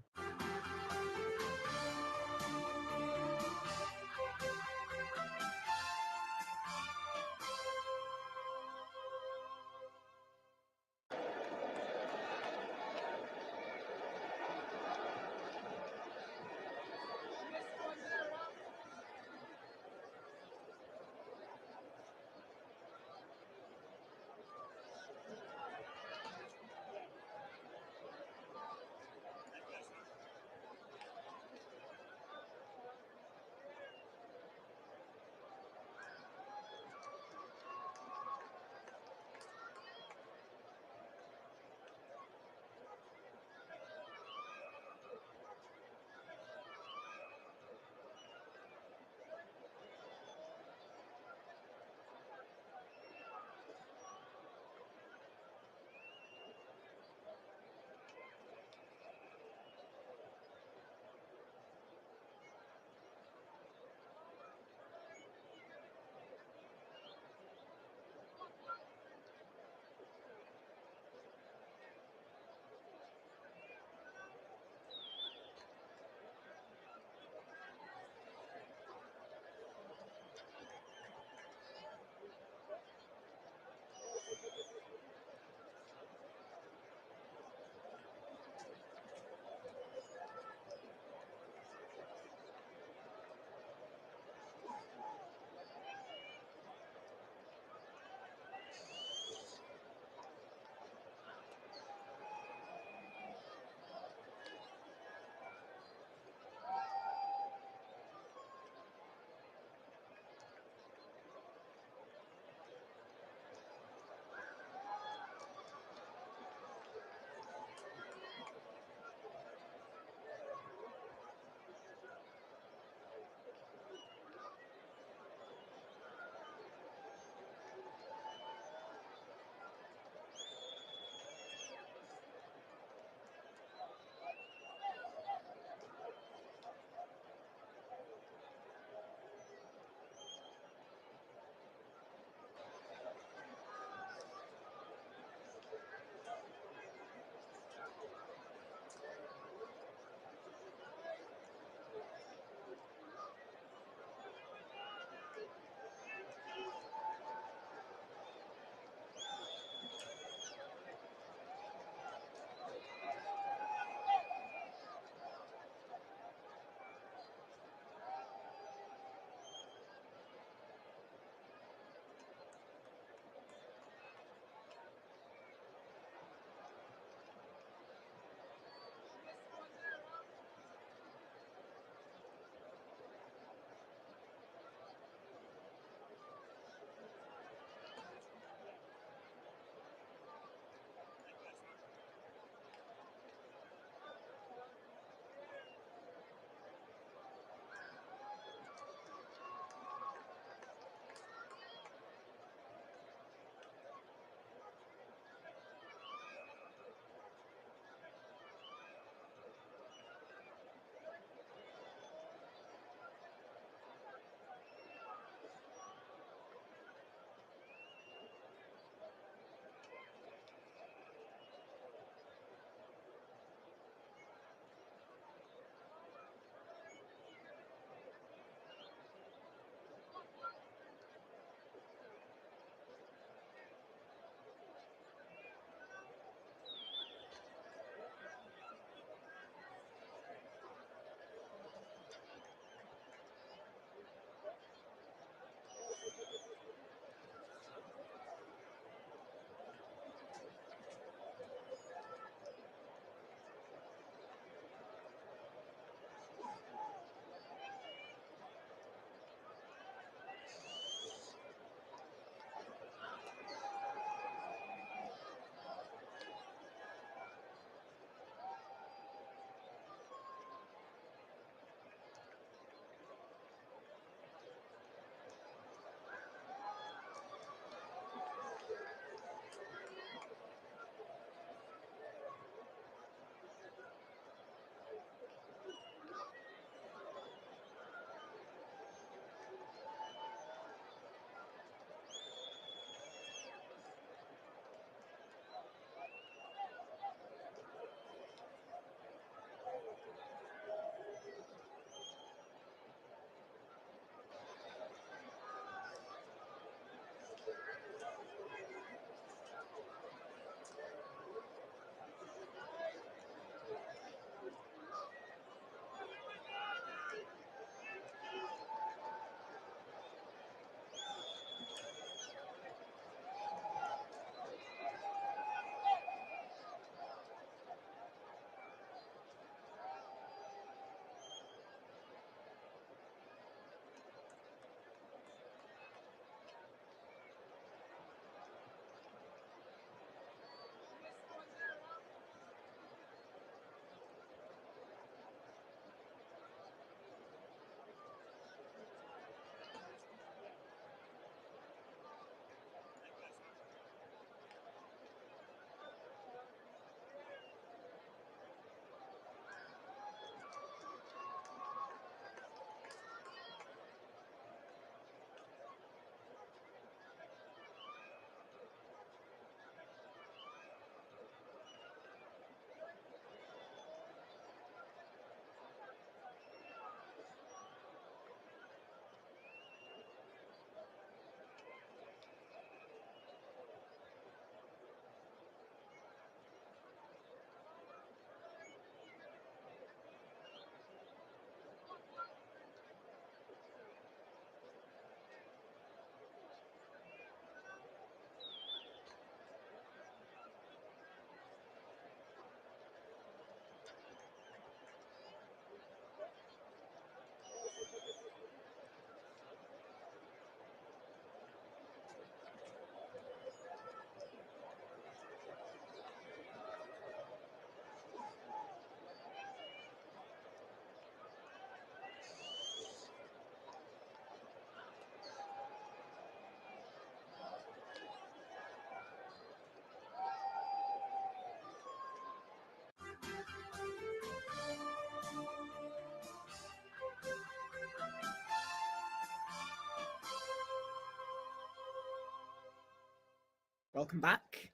Welcome back.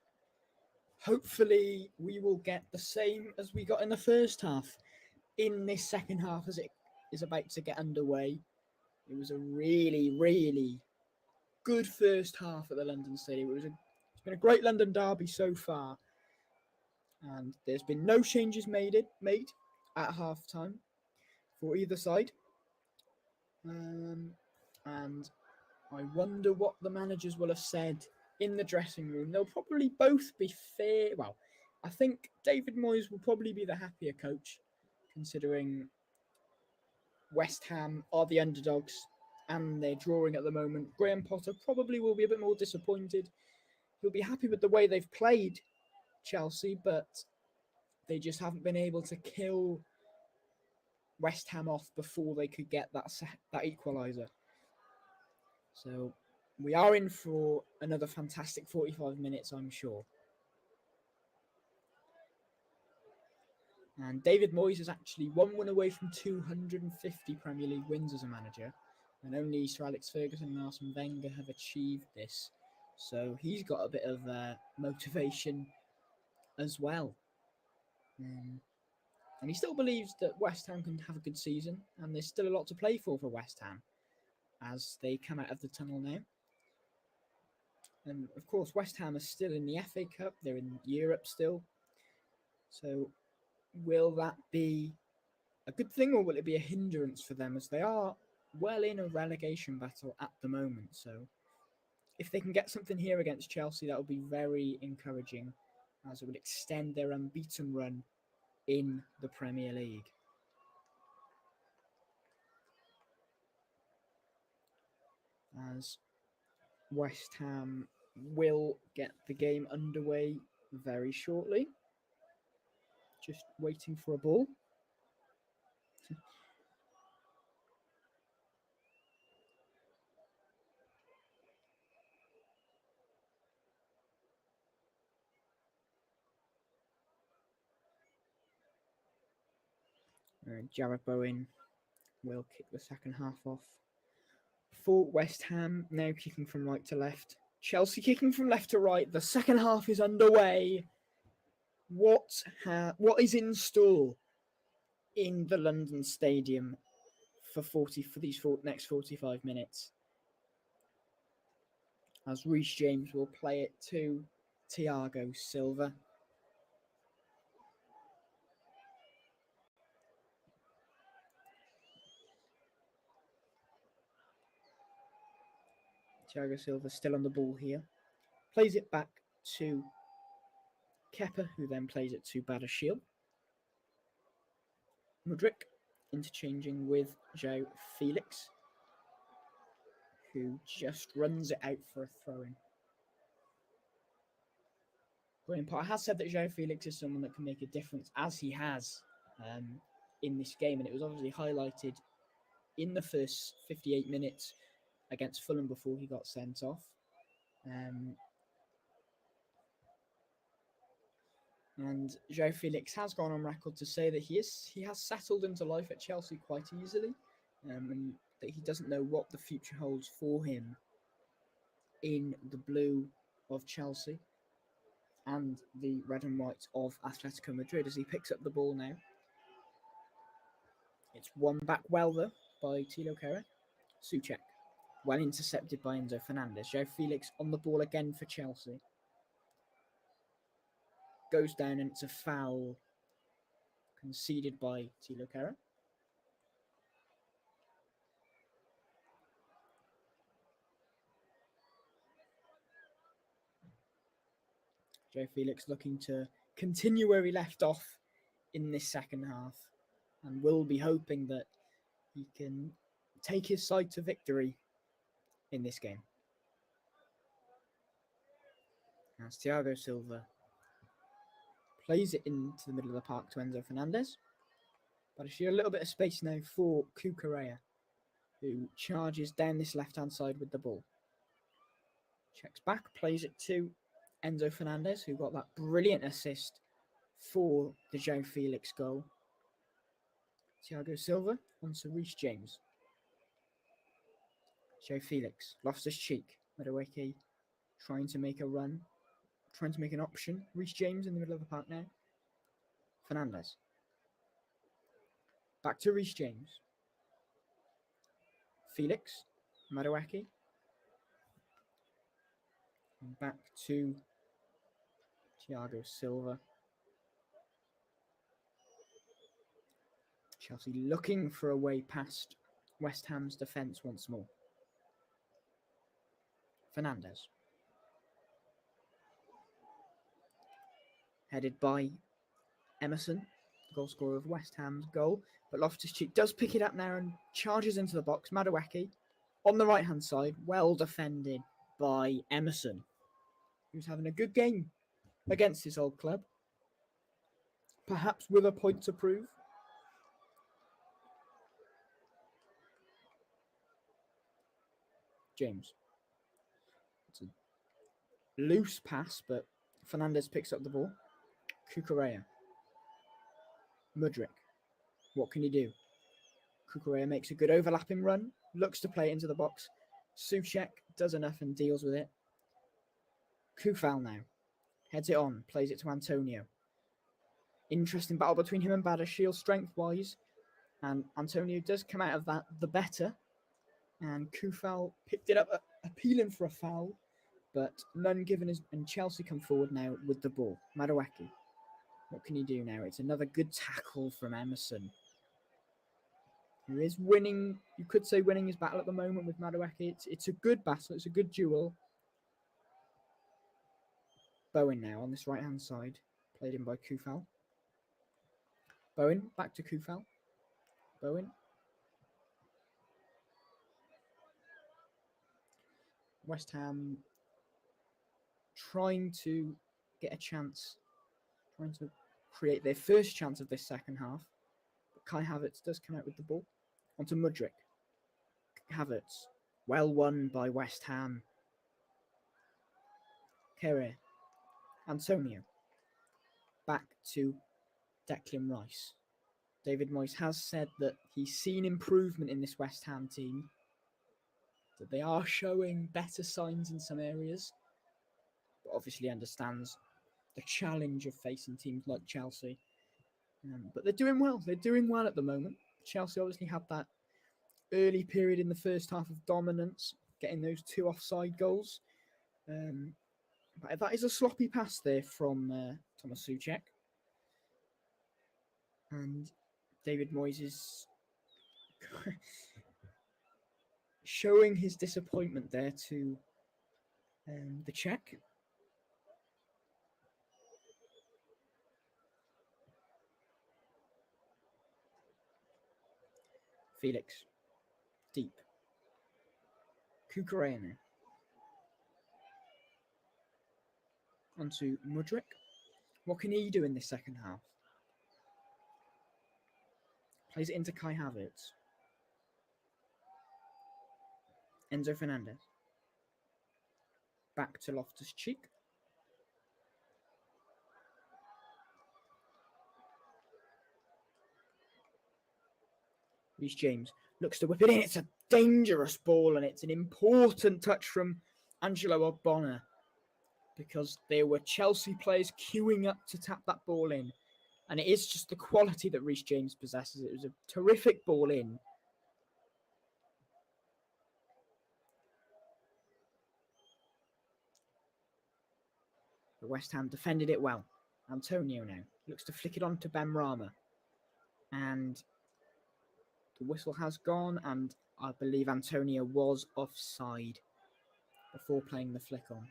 Hopefully, we will get the same as we got in the first half in this second half as it is about to get underway. It was a really, really good first half at the London Stadium. It's been a great London derby so far, and there's been no changes made at half time for either side. And I wonder what the managers will have said in the dressing room. They'll probably both be fair. Well, I think David Moyes will probably be the happier coach, considering West Ham are the underdogs and they're drawing at the moment. Graham Potter probably will be a bit more disappointed. He'll be happy with the way they've played Chelsea, but they just haven't been able to kill West Ham off before they could get that equaliser. So we are in for another fantastic 45 minutes, I'm sure. And David Moyes is actually 1 win away from 250 Premier League wins as a manager. And only Sir Alex Ferguson and Arsene Wenger have achieved this. So he's got a bit of motivation as well. And he still believes that West Ham can have a good season. And there's still a lot to play for West Ham as they come out of the tunnel now. And of course, West Ham are still in the FA Cup. They're in Europe still. So will that be a good thing or will it be a hindrance for them, as they are well in a relegation battle at the moment? So if they can get something here against Chelsea, that would be very encouraging, as it would extend their unbeaten run in the Premier League. As West Ham will get the game underway very shortly. Just waiting for a ball. Jarrod Bowen will kick the second half off for West Ham, now kicking from right to left. Chelsea kicking from left to right. The second half is underway. What is in store in the London Stadium for these next 45 minutes? As Reece James will play it to Thiago Silva. Thiago Silva still on the ball here. Plays it back to Kepa, who then plays it to Badiashile. Mudryk interchanging with João Felix, who just runs it out for a throw-in. Graham Potter has said that João Felix is someone that can make a difference, as he has in this game, and it was obviously highlighted in the first 58 minutes against Fulham before he got sent off. And João Felix has gone on record to say that he has settled into life at Chelsea quite easily, and that he doesn't know what the future holds for him in the blue of Chelsea and the red and white of Atletico Madrid. As he picks up the ball now, it's won back well though by Thilo Kehrer. Souček, well intercepted by Enzo Fernandez. João Felix on the ball again for Chelsea. Goes down and it's a foul conceded by Thilo Kehrer. João Felix looking to continue where he left off in this second half, and will be hoping that he can take his side to victory in this game. As Thiago Silva plays it into the middle of the park to Enzo Fernandez. But I see a little bit of space now for Cucurella, who charges down this left-hand side with the ball. Checks back, plays it to Enzo Fernandez, who got that brilliant assist for the João Felix goal. Thiago Silva onto Reece James. João Felix, Loftus-Cheek, Madueke trying to make a run trying to make an option. Reece James in the middle of the park now. Fernandez. Back to Reece James. Felix. Madueke. And back to Thiago Silva. Chelsea looking for a way past West Ham's defence once more. Fernandez. Headed by Emerson, the goal scorer of West Ham's goal. But Loftus-Cheek does pick it up now and charges into the box. Madueke on the right-hand side, well defended by Emerson, who's having a good game against his old club. Perhaps with a point to prove. James. It's a loose pass, but Fernandez picks up the ball. Cucurella. Mudryk. What can he do? Cucurella makes a good overlapping run, looks to play it into the box. Souček does enough and deals with it. Kufal now. Heads it on, plays it to Antonio. Interesting battle between him and Badiashile strength-wise. And Antonio does come out of that the better. And Kufal picked it up, appealing for a foul. But none given, and Chelsea come forward now with the ball. Madueke. What can he do now? It's another good tackle from Emerson, who is winning, you could say winning his battle at the moment with Madueke. It's a good battle, it's a good duel. Bowen now on this right-hand side, played in by Kufal. Bowen, back to Kufal. Bowen. West Ham trying to get a chance, trying to create their first chance of this second half. But Kai Havertz does come out with the ball. Onto Mudryk. Havertz. Well won by West Ham. Kere. Antonio. Back to Declan Rice. David Moyes has said that he's seen improvement in this West Ham team, that they are showing better signs in some areas, but obviously understands the challenge of facing teams like Chelsea. But they're doing well. They're doing well at the moment. Chelsea obviously had that early period in the first half of dominance, getting those 2 offside goals. But that is a sloppy pass there from Thomas Souček. And David Moyes is showing his disappointment there to the Czech. Felix. Deep. Cucurella. Onto Mudryk. What can he do in this second half? Plays it into Kai Havertz. Enzo Fernandez. Back to Loftus-Cheek. Reece James looks to whip it in. It's a dangerous ball, and it's an important touch from Angelo Ogbonna, because there were Chelsea players queuing up to tap that ball in. And it is just the quality that Reece James possesses. It was a terrific ball in. But West Ham defended it well. Antonio now looks to flick it on to Benrahma. And the whistle has gone, and I believe Antonio was offside before playing the flick on.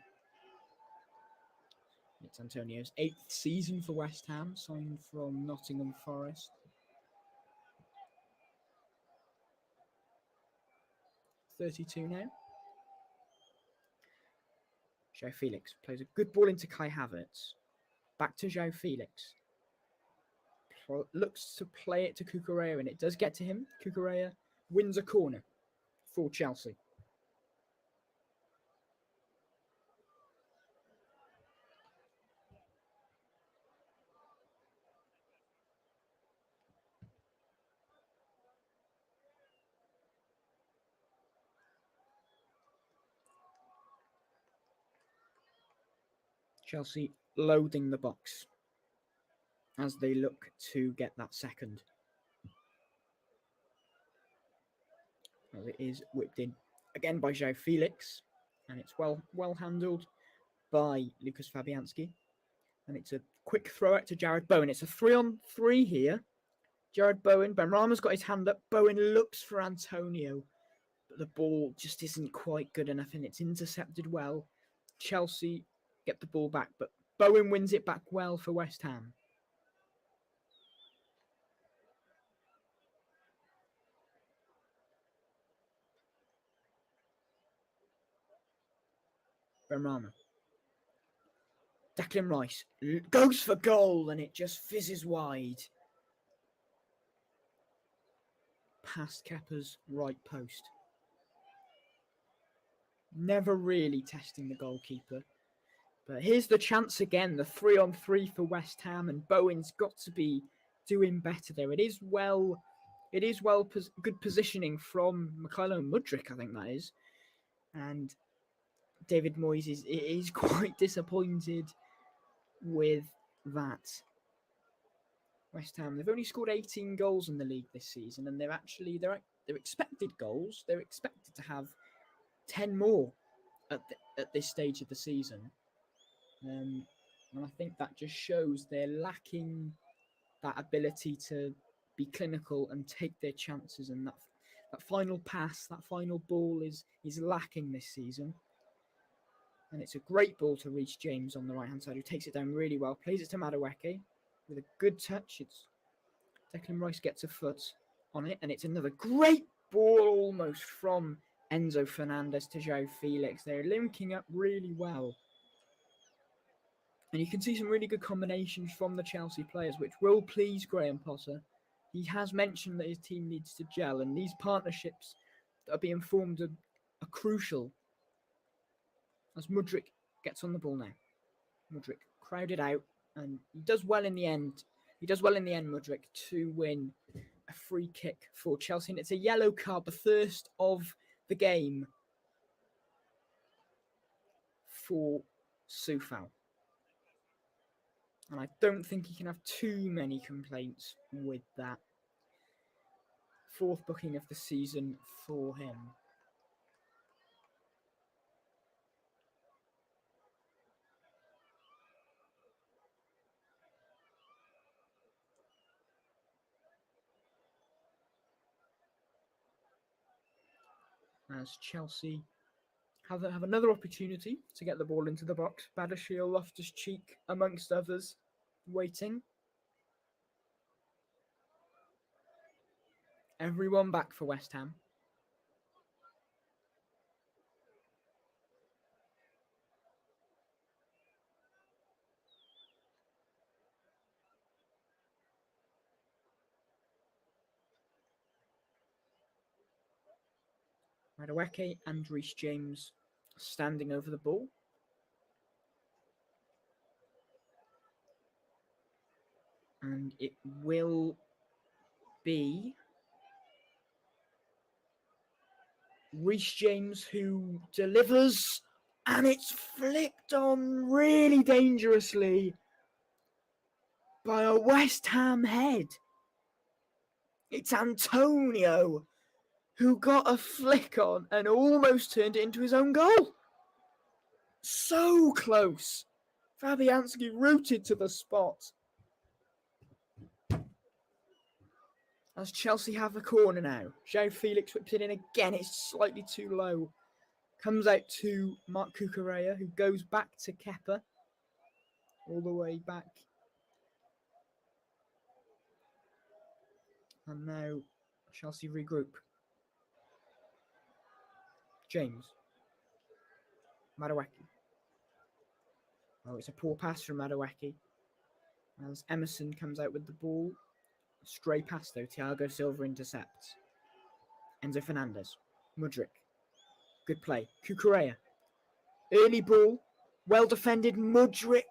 It's Antonio's 8th season for West Ham, signed from Nottingham Forest. 32 now. João Felix plays a good ball into Kai Havertz. Back to João Felix. Looks to play it to Cucurella, and it does get to him. Cucurella wins a corner for Chelsea. Chelsea loading the box as they look to get that second. As it is whipped in again by João Felix, and it's well handled by Lucas Fabianski. And it's a quick throw out to Jared Bowen. It's a 3-on-3 here. Jared Bowen, Benrahma's got his hand up. Bowen looks for Antonio, but the ball just isn't quite good enough, and it's intercepted well. Chelsea get the ball back, but Bowen wins it back well for West Ham. Benrahma. Declan Rice goes for goal, and it just fizzes wide. Past Kepa's right post. Never really testing the goalkeeper. But here's the chance again, the 3-on-3 for West Ham, and Bowen's got to be doing better there. It is good positioning from Mykhailo Mudryk, I think that is. And David Moyes is quite disappointed with that. West Ham, they've only scored 18 goals in the league this season, and they're expected goals. They're expected to have 10 more at this stage of the season. And I think that just shows they're lacking that ability to be clinical and take their chances, and that final pass, that final ball is lacking this season. And it's a great ball to reach James on the right-hand side, who takes it down really well, plays it to Madueke with a good touch. Declan Rice gets a foot on it, and it's another great ball almost from Enzo Fernandez to João Felix. They're linking up really well. And you can see some really good combinations from the Chelsea players, which will please Graham Potter. He has mentioned that his team needs to gel, and these partnerships that are being formed are crucial. As Mudryk gets on the ball now. Mudryk crowded out, and he does well in the end. Mudryk, to win a free kick for Chelsea. And it's a yellow card, the first of the game for Soufal. And I don't think he can have too many complaints with that. Fourth booking of the season for him. As Chelsea have another opportunity to get the ball into the box. Badiashile, Loftus-Cheek, amongst others, waiting. Everyone back for West Ham. Madueke and Reece James standing over the ball. And it will be Reece James who delivers, and it's flicked on really dangerously by a West Ham head. It's Antonio who got a flick on and almost turned it into his own goal. So close. Fabianski rooted to the spot. As Chelsea have a corner now. João Felix whips it in again. It's slightly too low. Comes out to Marc Cucurella, who goes back to Kepa. All the way back. And now Chelsea regroup. James. Madueke. Oh, it's a poor pass from Madueke. As Emerson comes out with the ball. Stray pass though. Thiago Silva intercepts. Enzo Fernandez. Mudryk. Good play. Cucurella. Early ball. Well defended. Mudryk.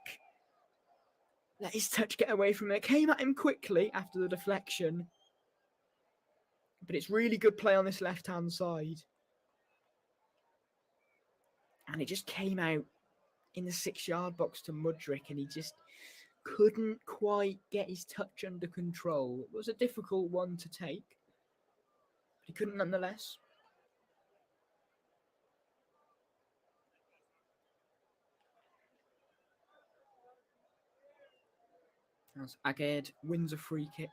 Let his touch get away from it. Came at him quickly after the deflection. But it's really good play on this left-hand side. And it just came out in the 6-yard box to Mudryk, and he just couldn't quite get his touch under control. It was a difficult one to take, but he couldn't nonetheless. As Aged wins a free kick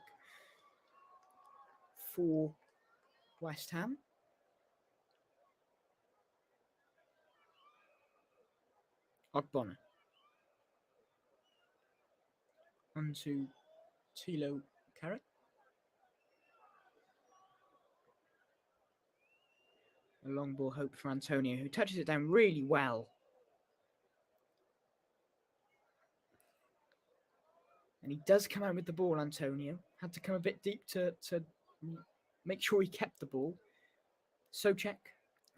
for West Ham. Ogbonna. Onto Thilo Kehrer. A long ball hope for Antonio, who touches it down really well. And he does come out with the ball, Antonio. Had to come a bit deep to make sure he kept the ball. Souček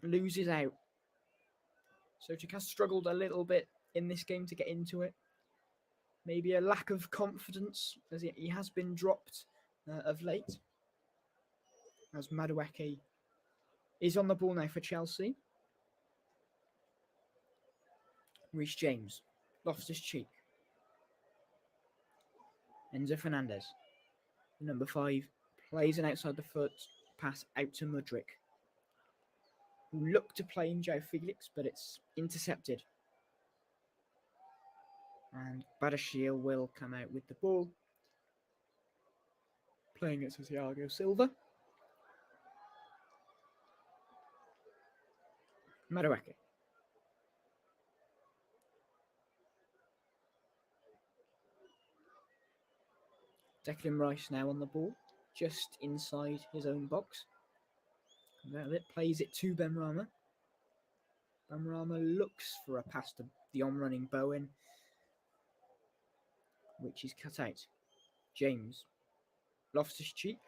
loses out. Souček has struggled a little bit in this game to get into it. Maybe a lack of confidence, as he has been dropped of late. As Madueke is on the ball now for Chelsea. Reece James, Loftus-Cheek. Enzo Fernandez, number 5, plays an outside the foot pass out to Mudryk, who looked to play in João Felix, but it's intercepted. And Badiashile will come out with the ball, playing it to Thiago Silva. Madueke. Declan Rice now on the ball, just inside his own box. It plays it to Benrahma. Benrahma looks for a pass to the on-running Bowen, which is cut out. James. Loftus-Cheek.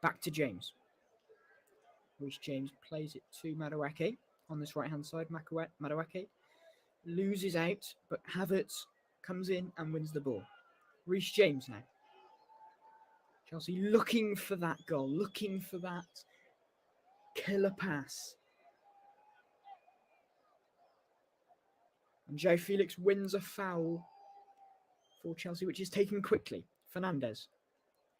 Back to James. Reece James plays it to Madueke on this right-hand side. Madueke loses out, but Havertz comes in and wins the ball. Reece James now. Chelsea looking for that goal, looking for that killer pass. And João Felix wins a foul for Chelsea, which is taken quickly. Fernandez.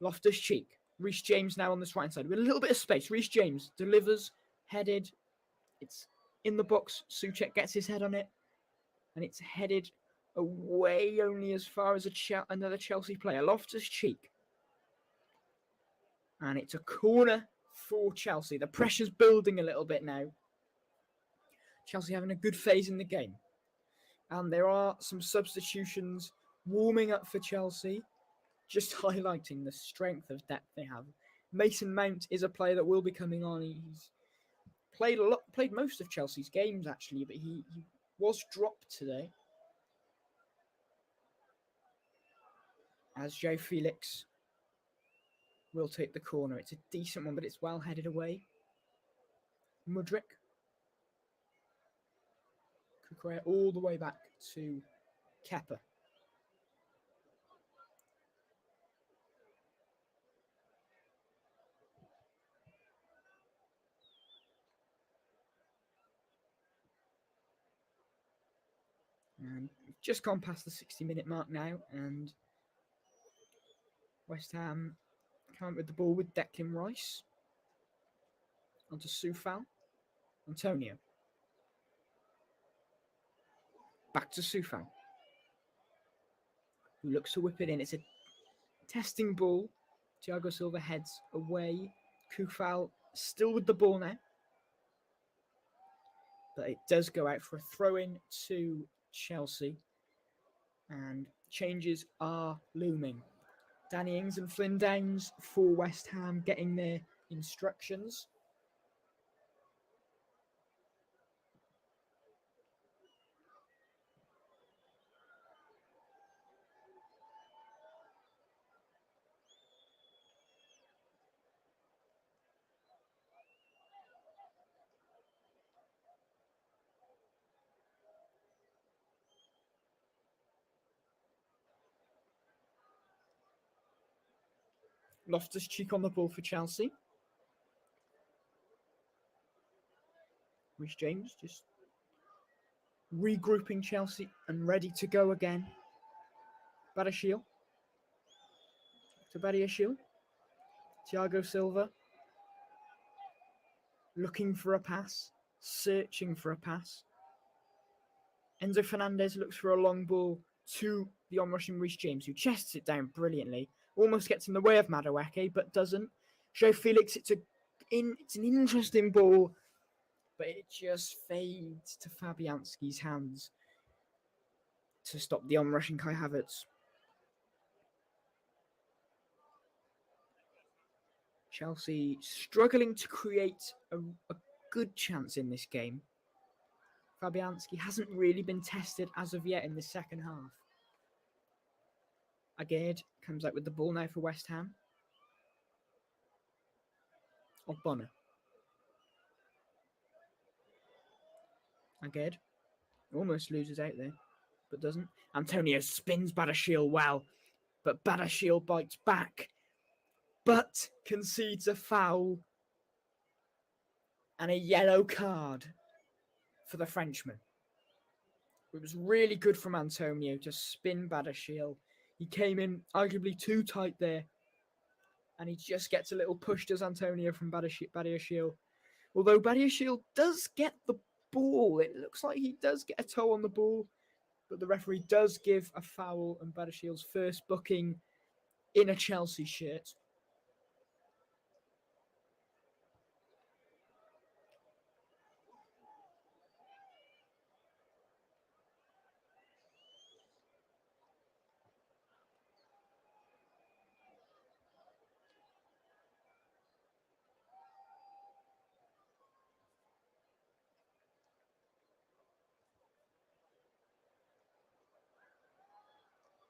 Loftus-Cheek. Reece James now on this right-hand side with a little bit of space. Reece James delivers, headed. It's in the box. Souček gets his head on it. And it's headed away only as far as another Chelsea player. Loftus-Cheek. And it's a corner for Chelsea. The pressure's building a little bit now. Chelsea having a good phase in the game. And there are some substitutions warming up for Chelsea, just highlighting the strength of depth they have. Mason Mount is a player that will be coming on. He's played most of Chelsea's games, actually, but he was dropped today. As João Felix will take the corner. It's a decent one, but it's well headed away. Mudryk. Kukurea all the way back to Kepa. And we've just gone past the 60-minute mark now, and West Ham come up with the ball with Declan Rice. Onto Soufal. Antonio. Back to Soufal, who looks to whip it in. It's a testing ball. Thiago Silva heads away. Soufal still with the ball now. But it does go out for a throw-in to Chelsea. And changes are looming. Danny Ings and Flynn Downs for West Ham getting their instructions. Loftus-Cheek on the ball for Chelsea. Reece James just regrouping Chelsea and ready to go again. Badiashile. To Badiashile. Thiago Silva. Looking for a pass. Searching for a pass. Enzo Fernandez looks for a long ball to the onrushing Reece James, who chests it down brilliantly. Almost gets in the way of Madueke, but doesn't. Joe Felix, it's an interesting ball, but it just fades to Fabianski's hands to stop the onrushing Kai Havertz. Chelsea struggling to create a good chance in this game. Fabianski hasn't really been tested as of yet in the second half. Aguerd comes out with the ball now for West Ham. Ogbonna. Aguerd almost loses out there, but doesn't. Antonio spins Badiashile well, but Badiashile bites back, but concedes a foul and a yellow card for the Frenchman. It was really good from Antonio to spin Badiashile. He came in arguably too tight there, and he just gets a little push, does Antonio, from Badiashile. Although Badiashile does get the ball, it looks like he does get a toe on the ball, but the referee does give a foul, and Badiashile's first booking in a Chelsea shirt.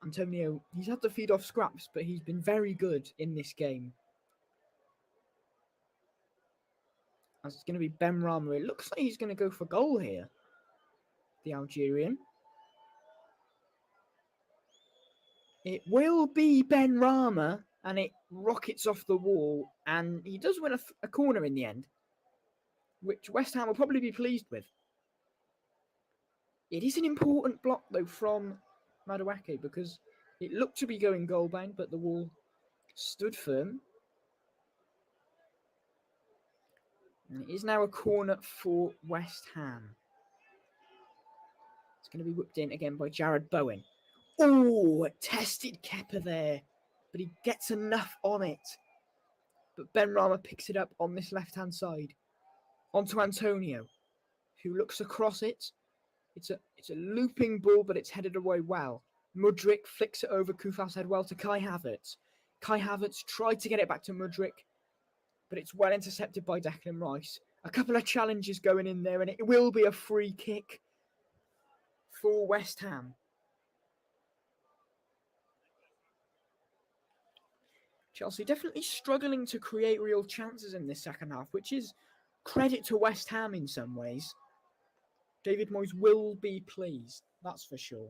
Antonio, he's had to feed off scraps, but he's been very good in this game. As it's going to be Benrahma. It looks like he's going to go for goal here. The Algerian. It will be Benrahma, and it rockets off the wall, and he does win a corner in the end, which West Ham will probably be pleased with. It is an important block, though, from Madueke, because it looked to be going goal-bound, but the wall stood firm. And it is now a corner for West Ham. It's going to be whipped in again by Jared Bowen. Oh, tested Kepa there, but he gets enough on it. But Benrahma picks it up on this left-hand side. Onto Antonio, who looks across it. It's a looping ball, but it's headed away well. Mudryk flicks it over Kufal's head well to Kai Havertz. Kai Havertz tried to get it back to Mudryk, but it's well intercepted by Declan Rice. A couple of challenges going in there, and it will be a free kick for West Ham. Chelsea definitely struggling to create real chances in this second half, which is credit to West Ham in some ways. David Moyes will be pleased, that's for sure.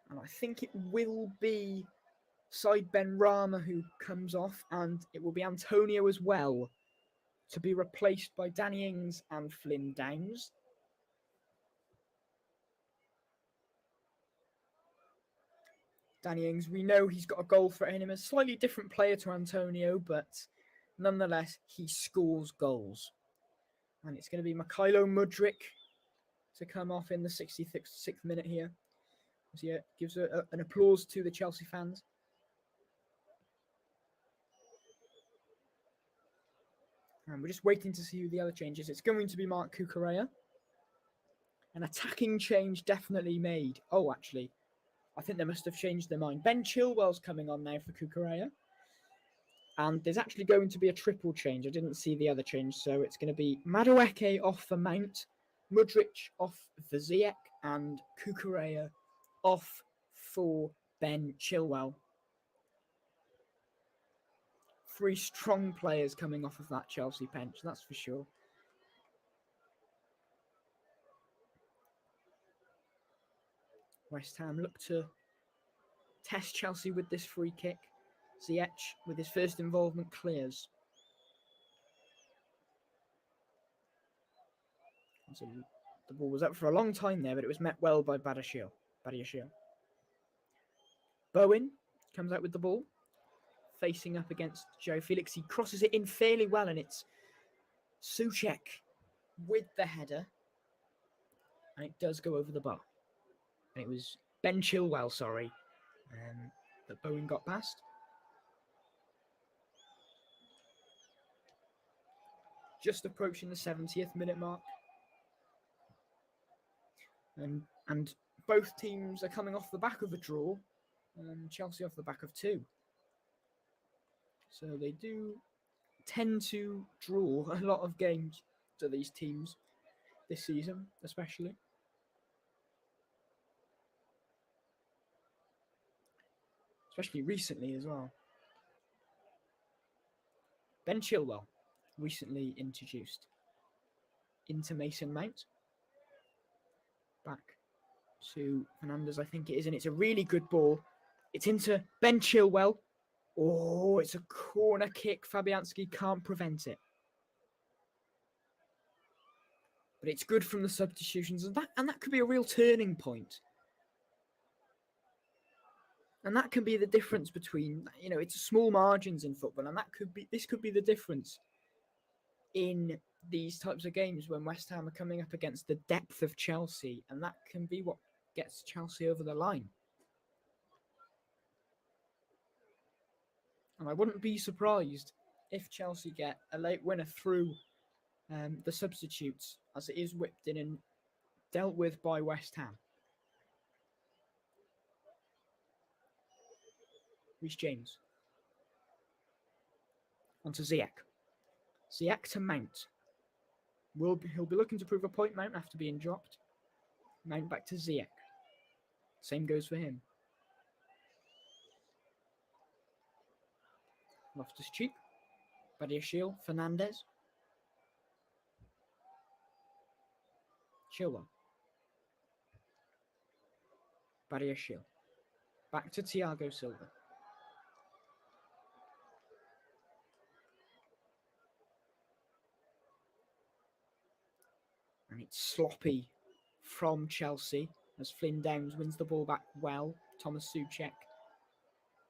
And I think it will be Said Benrahma who comes off, and it will be Antonio as well, to be replaced by Danny Ings and Flynn Downs. Danny Ings, we know he's got a goal threat in him, a slightly different player to Antonio, but nonetheless, he scores goals. And it's going to be Mykhailo Mudryk to come off in the 66th minute here. So yeah, gives an applause to the Chelsea fans. And we're just waiting to see who the other changes. It's going to be Marc Cucurella. An attacking change definitely made. Oh, actually, I think they must have changed their mind. Ben Chilwell's coming on now for Cucurella. And there's actually going to be a triple change. I didn't see the other change. So it's going to be Madueke off for Mount, Mudryk off for Ziyech, and Cucurella off for Ben Chilwell. 3 strong players coming off of that Chelsea bench, that's for sure. West Ham look to test Chelsea with this free kick. Ziyech, with his first involvement, clears. So the ball was up for a long time there, but it was met well by Badiashile. Bowen comes out with the ball, facing up against Joe Felix. He crosses it in fairly well, and it's Souček with the header. And it does go over the bar. And it was Ben Chilwell, that Bowen got past. Just approaching the 70th minute mark. And both teams are coming off the back of a draw. Chelsea off the back of 2. So they do tend to draw a lot of games to these teams this season, especially. Especially recently as well. Ben Chilwell, recently introduced into Mason Mount. Back to Fernandes, I think it is, and it's a really good ball. It's into Ben Chilwell. Oh, it's a corner kick. Fabianski can't prevent it. But it's good from the substitutions, and that could be a real turning point. And that can be the difference between, it's small margins in football, and this could be the difference in these types of games when West Ham are coming up against the depth of Chelsea, and that can be what gets Chelsea over the line. And I wouldn't be surprised if Chelsea get a late winner through the substitutes, as it is whipped in and dealt with by West Ham. Reece James. Onto Ziyech. Ziyech to Mount. He'll be looking to prove a point, Mount, after being dropped. Mount back to Ziyech. Same goes for him. Loftus-Cheek. Badiashile. Fernandes. Chilwell. Badiashile. Back to Thiago Silva. And it's sloppy from Chelsea as Flynn Downs wins the ball back well. Thomas Souček.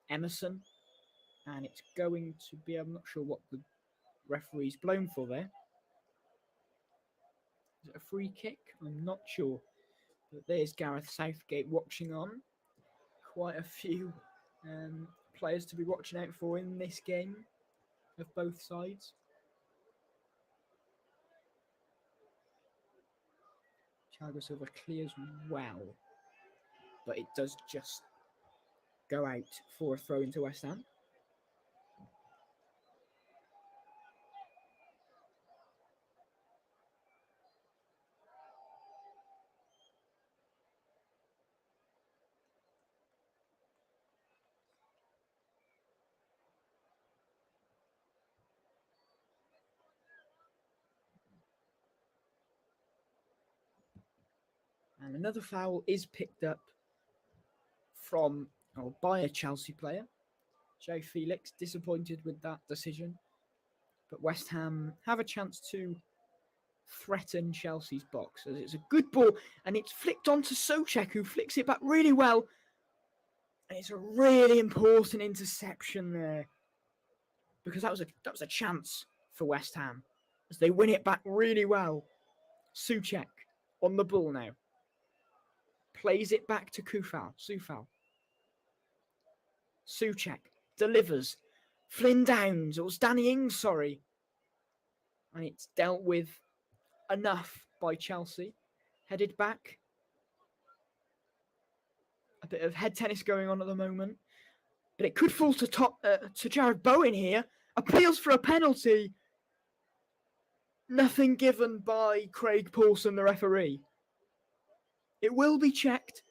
Emerson. And it's going to be, I'm not sure what the referee's blown for there. Is it a free kick? I'm not sure. But there's Gareth Southgate watching on. Quite a few players to be watching out for in this game of both sides. Thiago Silva clears well, but it does just go out for a throw into West Ham. And another foul is picked up by a Chelsea player. Joe Felix disappointed with that decision. But West Ham have a chance to threaten Chelsea's box, as it's a good ball and it's flicked onto Souček, who flicks it back really well. And it's a really important interception there, because that was a chance for West Ham as they win it back really well. Souček on the ball now. Plays it back to Coufal. Souček delivers. Flynn Downs, or Danny Ings, sorry. And it's dealt with enough by Chelsea. Headed back. A bit of head tennis going on at the moment. But it could fall to Jarrod Bowen here. Appeals for a penalty. Nothing given by Craig Pawson, the referee. It will be checked,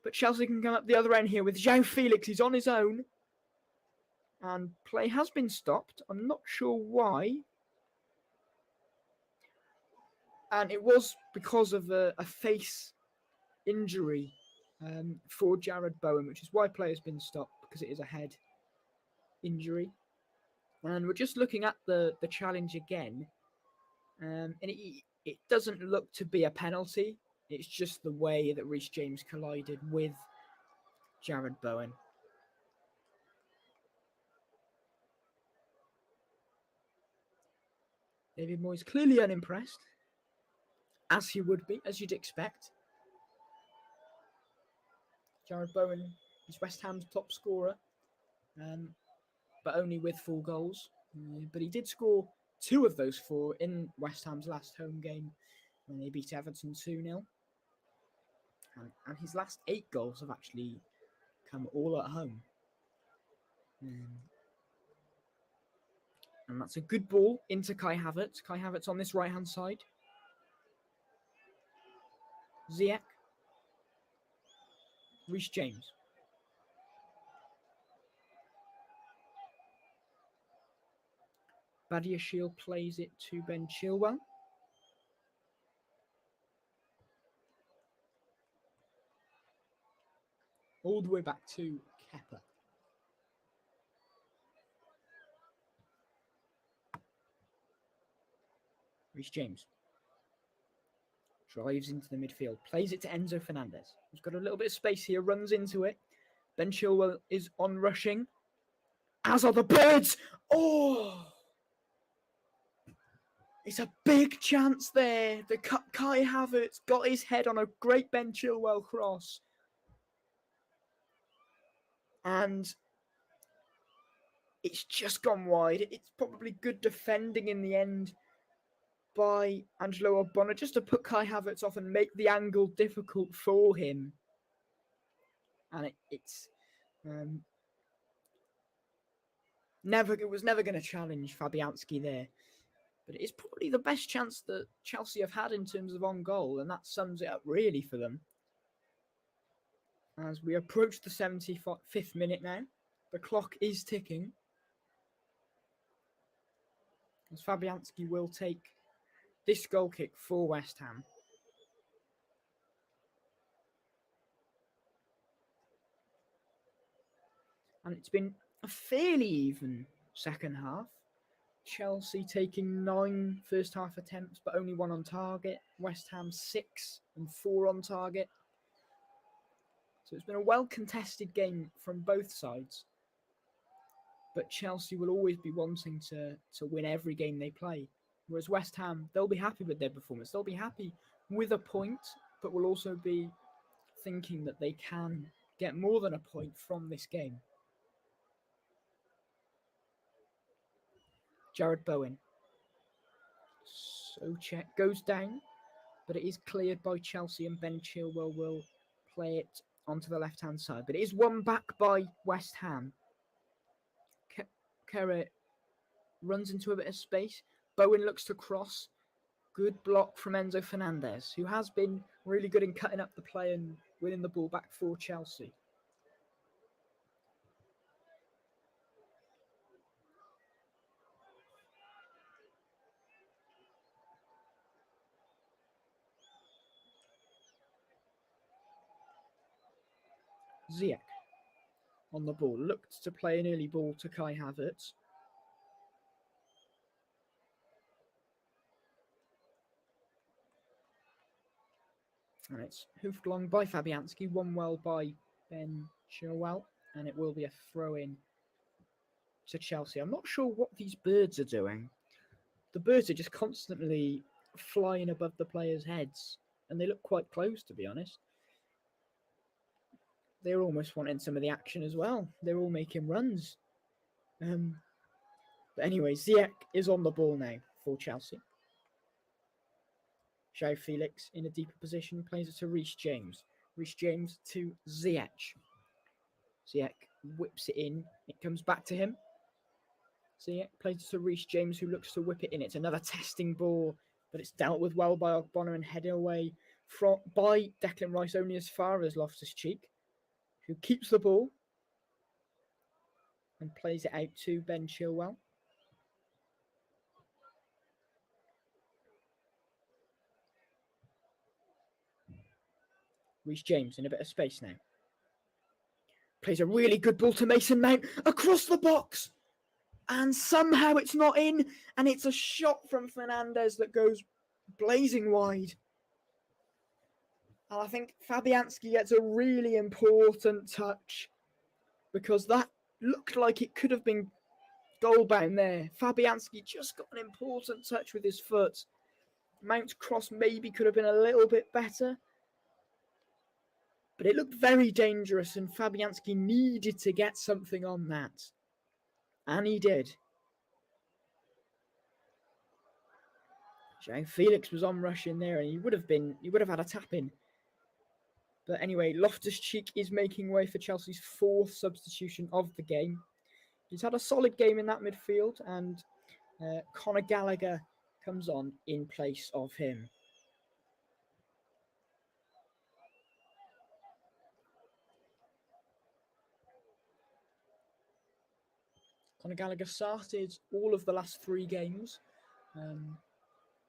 but Chelsea can come up the other end here with João Felix. He's on his own. And play has been stopped. I'm not sure why. And it was because of a face injury for Jarrod Bowen, which is why play has been stopped, because it is a head injury. And we're just looking at the challenge again. And it doesn't look to be a penalty. It's just the way that Reece James collided with Jared Bowen. David Moyes clearly unimpressed, as he would be, as you'd expect. Jared Bowen is West Ham's top scorer, but only with 4 goals. But he did score 2 of those 4 in West Ham's last home game when they beat Everton 2-0. And his last 8 goals have actually come all at home. And that's a good ball into Kai Havertz. Kai Havertz on this right-hand side. Ziyech. Reece James. Badiashile plays it to Ben Chilwell. All the way back to Kepa. Reece James drives into the midfield, plays it to Enzo Fernandez, who's got a little bit of space here, runs into it. Ben Chilwell is on rushing, as are the Birds. Oh! It's a big chance there. The Kai Havertz got his head on a great Ben Chilwell cross. And it's just gone wide. It's probably good defending in the end by Angelo Ogbonna just to put Kai Havertz off and make the angle difficult for him. And it was never going to challenge Fabianski there. But it is probably the best chance that Chelsea have had in terms of on goal, and that sums it up really for them. As we approach the 75th minute now, the clock is ticking. As Fabianski will take this goal kick for West Ham. And it's been a fairly even second half. Chelsea taking 9 first half attempts, but only 1 on target. West Ham 6 and 4 on target. So it's been a well-contested game from both sides. But Chelsea will always be wanting to win every game they play. Whereas West Ham, they'll be happy with their performance. They'll be happy with a point, but will also be thinking that they can get more than a point from this game. Jared Bowen. Souček goes down, but it is cleared by Chelsea, and Ben Chilwell will play it onto the left-hand side. But it is won back by West Ham. Kehrer runs into a bit of space. Bowen looks to cross. Good block from Enzo Fernandez, who has been really good in cutting up the play and winning the ball back for Chelsea. Ziyech on the ball, looked to play an early ball to Kai Havertz. And it's hoofed long by Fabianski, won well by Ben Chilwell, and it will be a throw-in to Chelsea. I'm not sure what these birds are doing. The birds are just constantly flying above the players' heads, and they look quite close, to be honest. They're almost wanting some of the action as well. They're all making runs. But anyway, Ziyech is on the ball now for Chelsea. João Felix in a deeper position, plays it to Reece James. Reece James to Ziyech. Ziyech whips it in. It comes back to him. Ziyech plays it to Reece James, who looks to whip it in. It's another testing ball, but it's dealt with well by Ogbonna and headed away by Declan Rice only as far as Loftus-Cheek, who keeps the ball and plays it out to Ben Chilwell. Reece James in a bit of space now. Plays a really good ball to Mason Mount across the box. And somehow it's not in, and it's a shot from Fernandez that goes blazing wide. And I think Fabianski gets a really important touch because that looked like it could have been goal bound there. Fabianski just got an important touch with his foot. Mount's cross maybe could have been a little bit better, but it looked very dangerous, and Fabianski needed to get something on that. And he did. João Felix was on rush in there, and he would have had a tap in. But anyway, Loftus-Cheek is making way for Chelsea's fourth substitution of the game. He's had a solid game in that midfield, and Conor Gallagher comes on in place of him. Conor Gallagher started all of the last 3 games,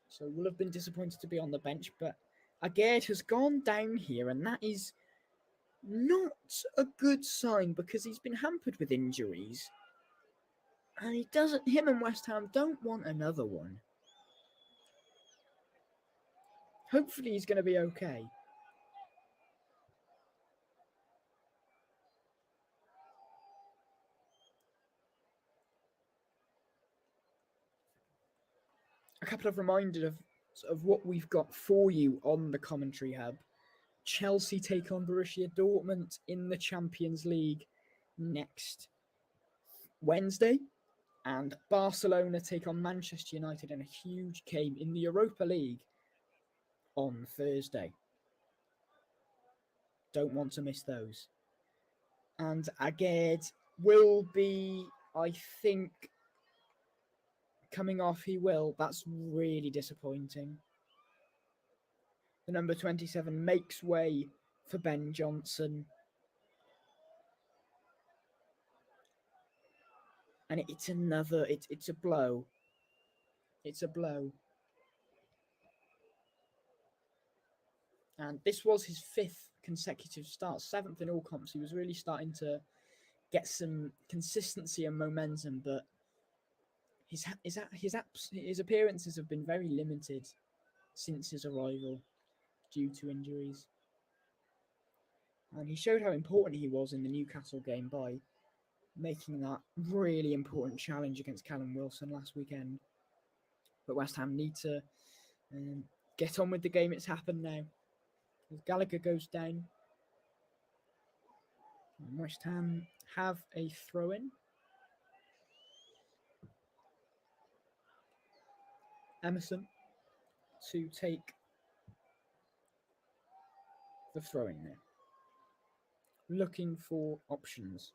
so will have been disappointed to be on the bench, but Aguerd has gone down here, and that is not a good sign because he's been hampered with injuries, and him and West Ham don't want another one. Hopefully he's going to be okay. A couple of reminders of what we've got for you on the commentary hub. Chelsea take on Borussia Dortmund in the Champions League next Wednesday, and Barcelona take on Manchester United in a huge game in the Europa League on Thursday. Don't want to miss those. And Aguerd will be, I think, coming off. He will. That's really disappointing. The number 27 makes way for Ben Johnson. And it's a blow. It's a blow. And this was his 5th consecutive start, 7th in all comps. He was really starting to get some consistency and momentum, but his appearances have been very limited since his arrival due to injuries. And he showed how important he was in the Newcastle game by making that really important challenge against Callum Wilson last weekend. But West Ham need to get on with the game. It's happened now. As Gallagher goes down, and West Ham have a throw-in. Emerson to take the throw-in there. Looking for options.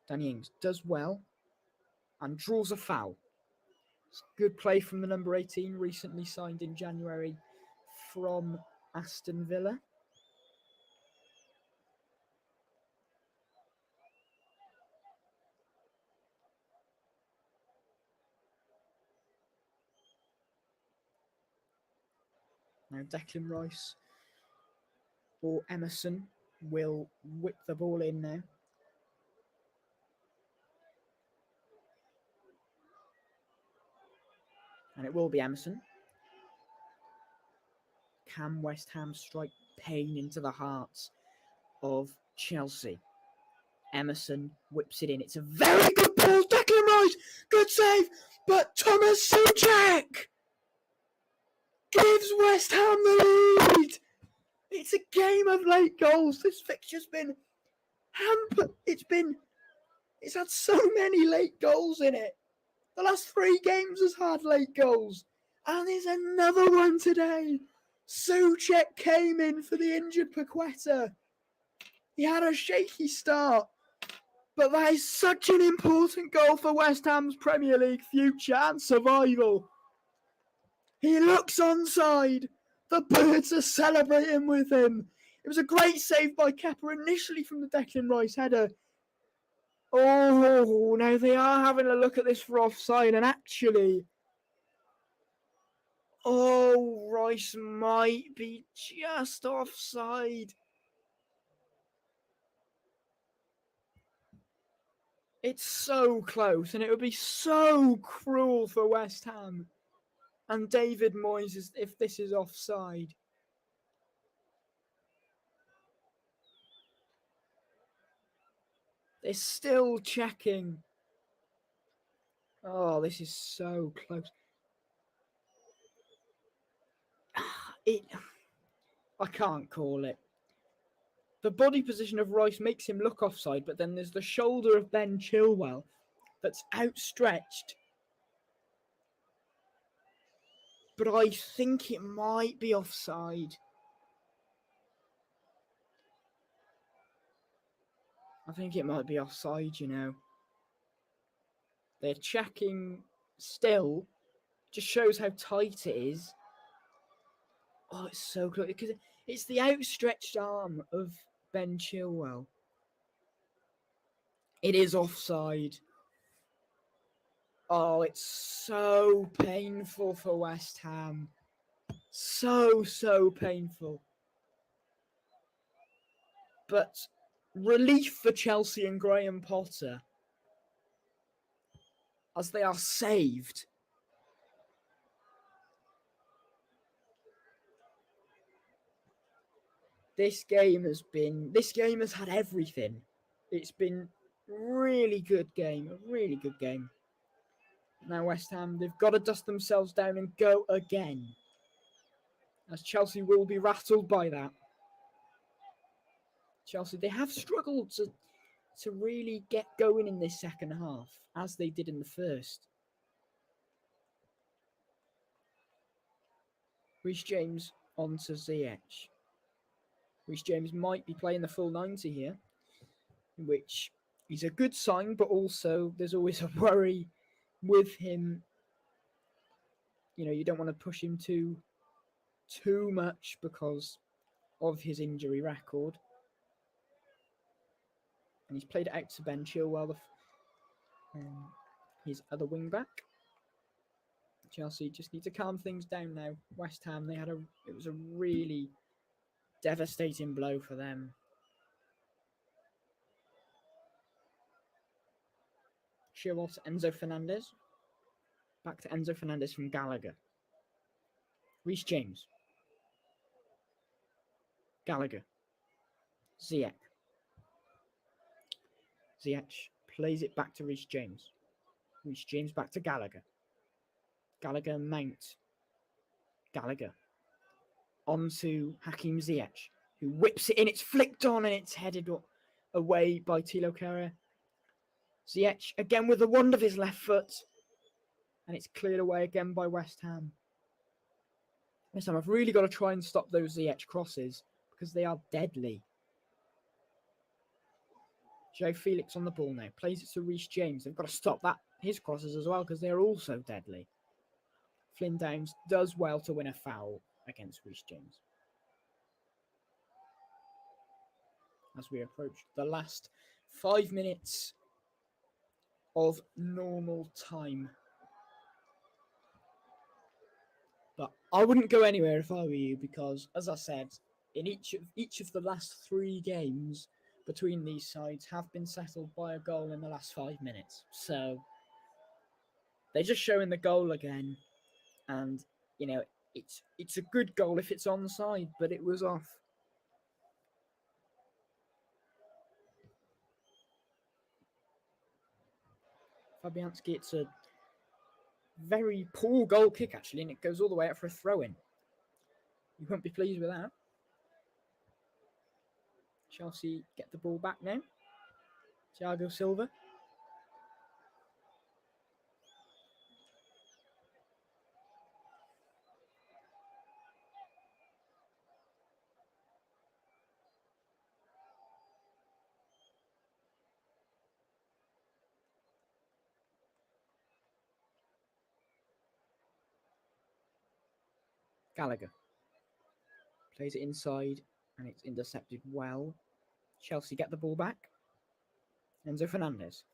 Danny Ings does well and draws a foul. It's good play from the number 18, recently signed in January from Aston Villa. Now Declan Rice or Emerson will whip the ball in now. And it will be Emerson. Can West Ham strike pain into the hearts of Chelsea? Emerson whips it in. It's a very good ball. Declan Rice, good save. But Thomas Souček gives West Ham the lead. It's a game of late goals. This fixture's been hampered. It's had so many late goals in it. The last 3 games has had late goals. And there's another one today. Souček came in for the injured Paqueta. He had a shaky start. But that is such an important goal for West Ham's Premier League future and survival. He looks onside. The birds are celebrating with him. It was a great save by Kepa initially from the Declan Rice header. Oh, now they are having a look at this for offside, and actually, Oh, Rice might be just offside. It's so close, and it would be so cruel for West Ham and David Moyes if this is offside. They're still checking. Oh, this is so close. I can't call it. The body position of Rice makes him look offside, but then there's the shoulder of Ben Chilwell that's outstretched. But I think it might be offside. I think it might be offside, you know. They're checking still. Just shows how tight it is. Oh, it's so close. Because it's the outstretched arm of Ben Chilwell. It is offside. Oh, it's so painful for West Ham. So painful. But relief for Chelsea and Graham Potter as they are saved. This game has had everything. It's been really good game, a really good game. Now West Ham, they've got to dust themselves down and go again. As Chelsea will be rattled by that. Chelsea, they have struggled to really get going in this second half, as they did in the first. Reece James on to Ziyech. Reece James might be playing the full 90 here, which is a good sign, but also there's always a worry with him. You know, you don't want to push him too much because of his injury record. And he's played it out to Ben Chilwell, his other wing back. Chelsea just need to calm things down now. West Ham, it was a really devastating blow for them. Chilwell to Enzo Fernandez. Back to Enzo Fernandez from Gallagher. Reece James. Gallagher. Ziyech. Ziyech plays it back to Reece James. Reece James back to Gallagher. Gallagher Mount. Gallagher. On to Hakim Ziyech, who whips it in. It's flicked on and it's headed away by Thilo Kehrer. Ziyech again with the wand of his left foot. And it's cleared away again by West Ham. This time I've really got to try and stop those Ziyech crosses because they are deadly. Joe Felix on the ball now. Plays it to Reece James. They've got to stop his crosses as well because they're also deadly. Flynn Downs does well to win a foul against Reece James. As we approach the last 5 minutes of normal time. But I wouldn't go anywhere if I were you because, as I said, in each of the last 3 games between these sides have been settled by a goal in the last 5 minutes. So they're just showing the goal again. And, you know, it's a good goal if it's onside, but it was off. Fabianski, it's a very poor goal kick, actually, and it goes all the way out for a throw-in. You won't be pleased with that. Chelsea get the ball back now. Thiago Silva. Gallagher. Plays it inside, and it's intercepted well. Chelsea get the ball back. Enzo Fernandez.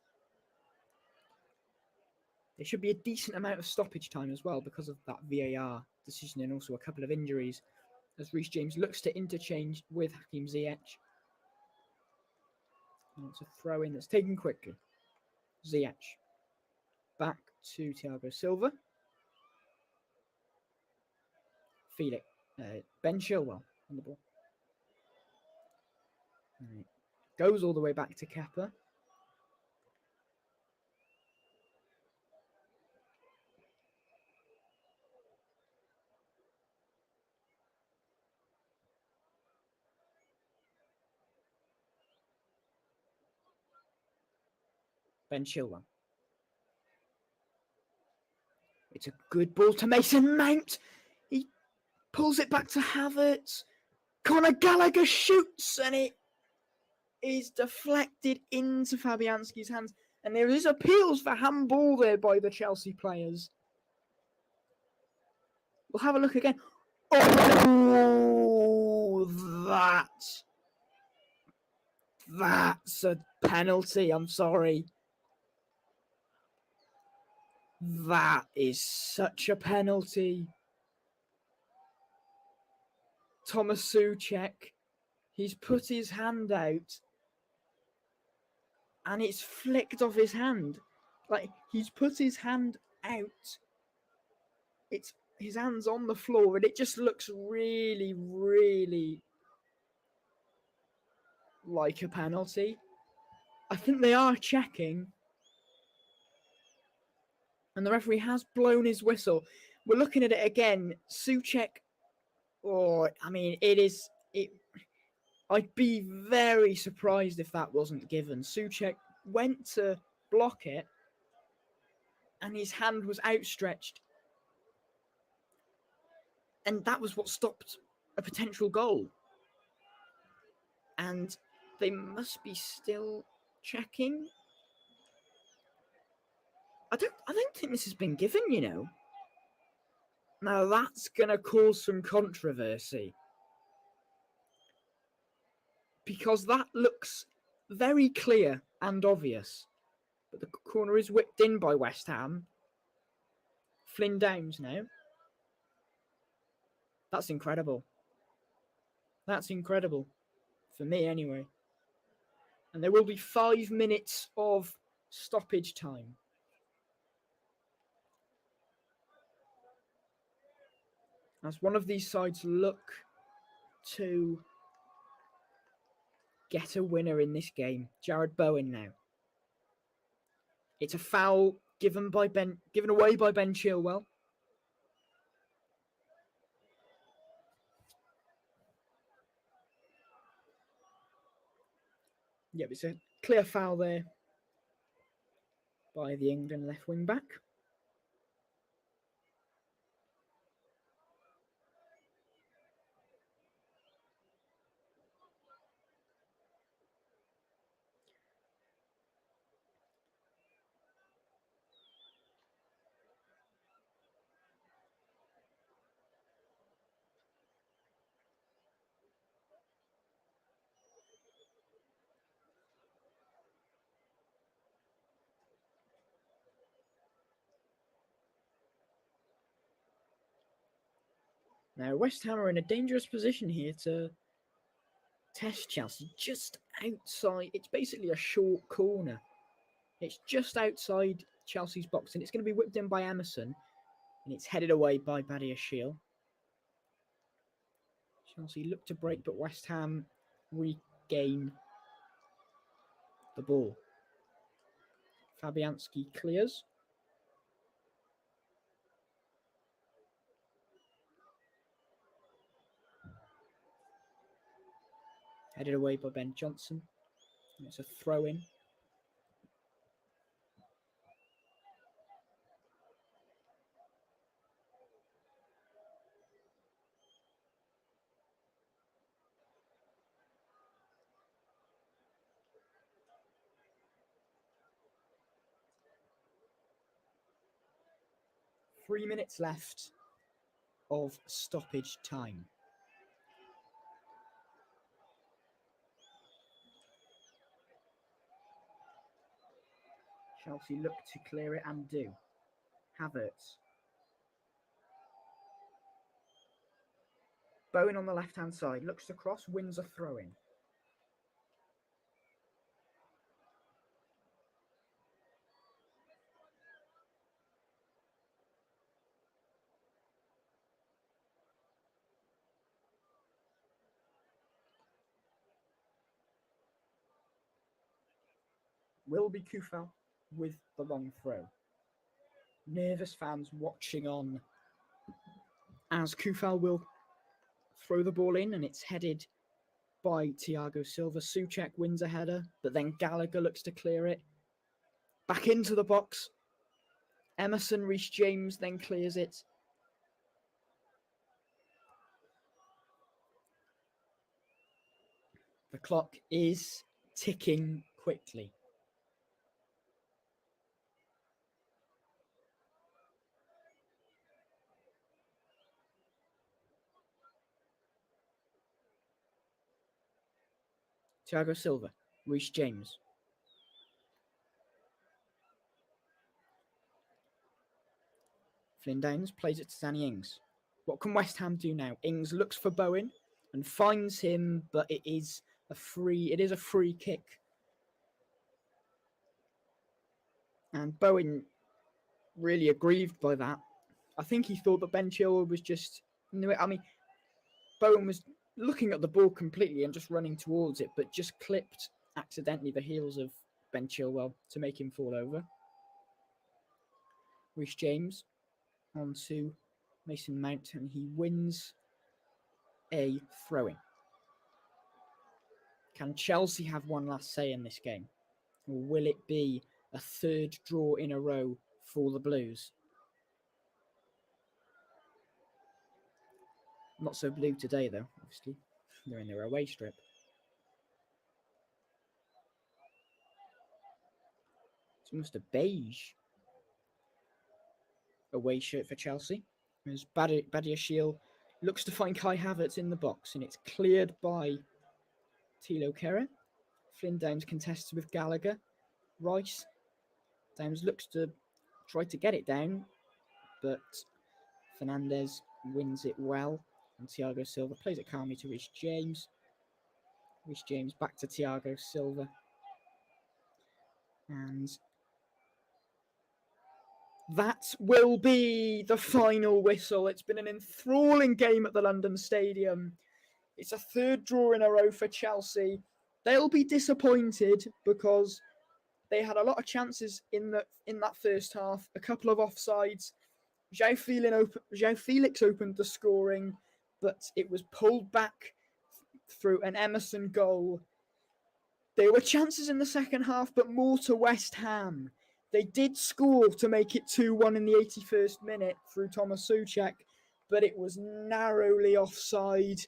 There should be a decent amount of stoppage time as well because of that VAR decision and also a couple of injuries as Reece James looks to interchange with Hakim Ziyech. And it's a throw in that's taken quickly. Ziyech back to Thiago Silva. Felix, Ben Chilwell on the ball. Right. Goes all the way back to Kepa. Ben Chilwell. It's a good ball to Mason Mount. He pulls it back to Havertz. Conor Gallagher shoots and it is deflected into Fabianski's hands. And there is appeals for handball there by the Chelsea players. We'll have a look again. Oh, that's a penalty. I'm sorry. That is such a penalty. Thomas Souček, he's put his hand out and it's flicked off his hand. Like, he's put his hand out. His hand's on the floor and it just looks really, really like a penalty. I think they are checking. And the referee has blown his whistle. We're looking at it again. Souček. Oh, I mean, I'd be very surprised if that wasn't given. Souček went to block it, and his hand was outstretched. And that was what stopped a potential goal. And they must be still checking. I don't think this has been given, you know. Now that's going to cause some controversy. Because that looks very clear and obvious. But the corner is whipped in by West Ham. Flynn Downs now. That's incredible. That's incredible. For me, anyway. And there will be 5 minutes of stoppage time. As one of these sides look to get a winner in this game. Jared Bowen now. It's a foul given away by Ben Chilwell. Yep, it's a clear foul there by the England left wing back. Now, West Ham are in a dangerous position here to test Chelsea just outside. It's basically a short corner. It's just outside Chelsea's box, and it's going to be whipped in by Emerson, and it's headed away by Badiashile. Chelsea look to break, but West Ham regain the ball. Fabianski clears. Headed away by Ben Johnson. And it's a throw-in. Three minutes left of stoppage time. Chelsea look to clear it and do. Havertz. Bowen on the left-hand side, looks across, wins a throw-in. Will be Kufal with the long throw. Nervous fans watching on as Kufal will throw the ball in, and it's headed by Thiago Silva. Souček wins a header, but then Gallagher looks to clear it. Back into the box. Emerson Reece-James then clears it. The clock is ticking quickly. Thiago Silva, Reece-James. Flynn Downs plays it to Danny Ings. What can West Ham do now? Ings looks for Bowen and finds him, but it is a free kick. And Bowen really aggrieved by that. I think he thought that Ben Chilwell was just... I mean, Bowen was looking at the ball completely and just running towards it, but just clipped accidentally the heels of Ben Chilwell to make him fall over. Reece-James onto Mason Mount, and he wins a throw-in. Can Chelsea have one last say in this game? Or will it be a third draw in a row for the Blues? Not so blue today, though, obviously. They're in their away strip. It's almost a beige away shirt for Chelsea. As Badiashile looks to find Kai Havertz in the box, and it's cleared by Thilo Kehrer. Flynn Downs contests with Gallagher. Rice. Downs looks to try to get it down, but Fernandez wins it well. And Thiago Silva plays it calmly to Reece-James. Reece-James back to Thiago Silva. And that will be the final whistle. It's been an enthralling game at the London Stadium. It's a third draw in a row for Chelsea. They'll be disappointed because they had a lot of chances in that first half. A couple of offsides. João Felix opened the scoring, but it was pulled back through an Emerson goal. There were chances in the second half, but more to West Ham. They did score to make it 2-1 in the 81st minute through Thomas Souček, but it was narrowly offside.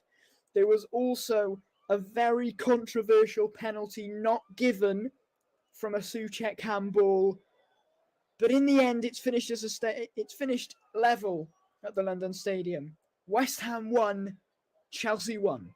There was also a very controversial penalty not given from a Souček handball. But in the end, it's finished level at the London Stadium. West Ham won, Chelsea won.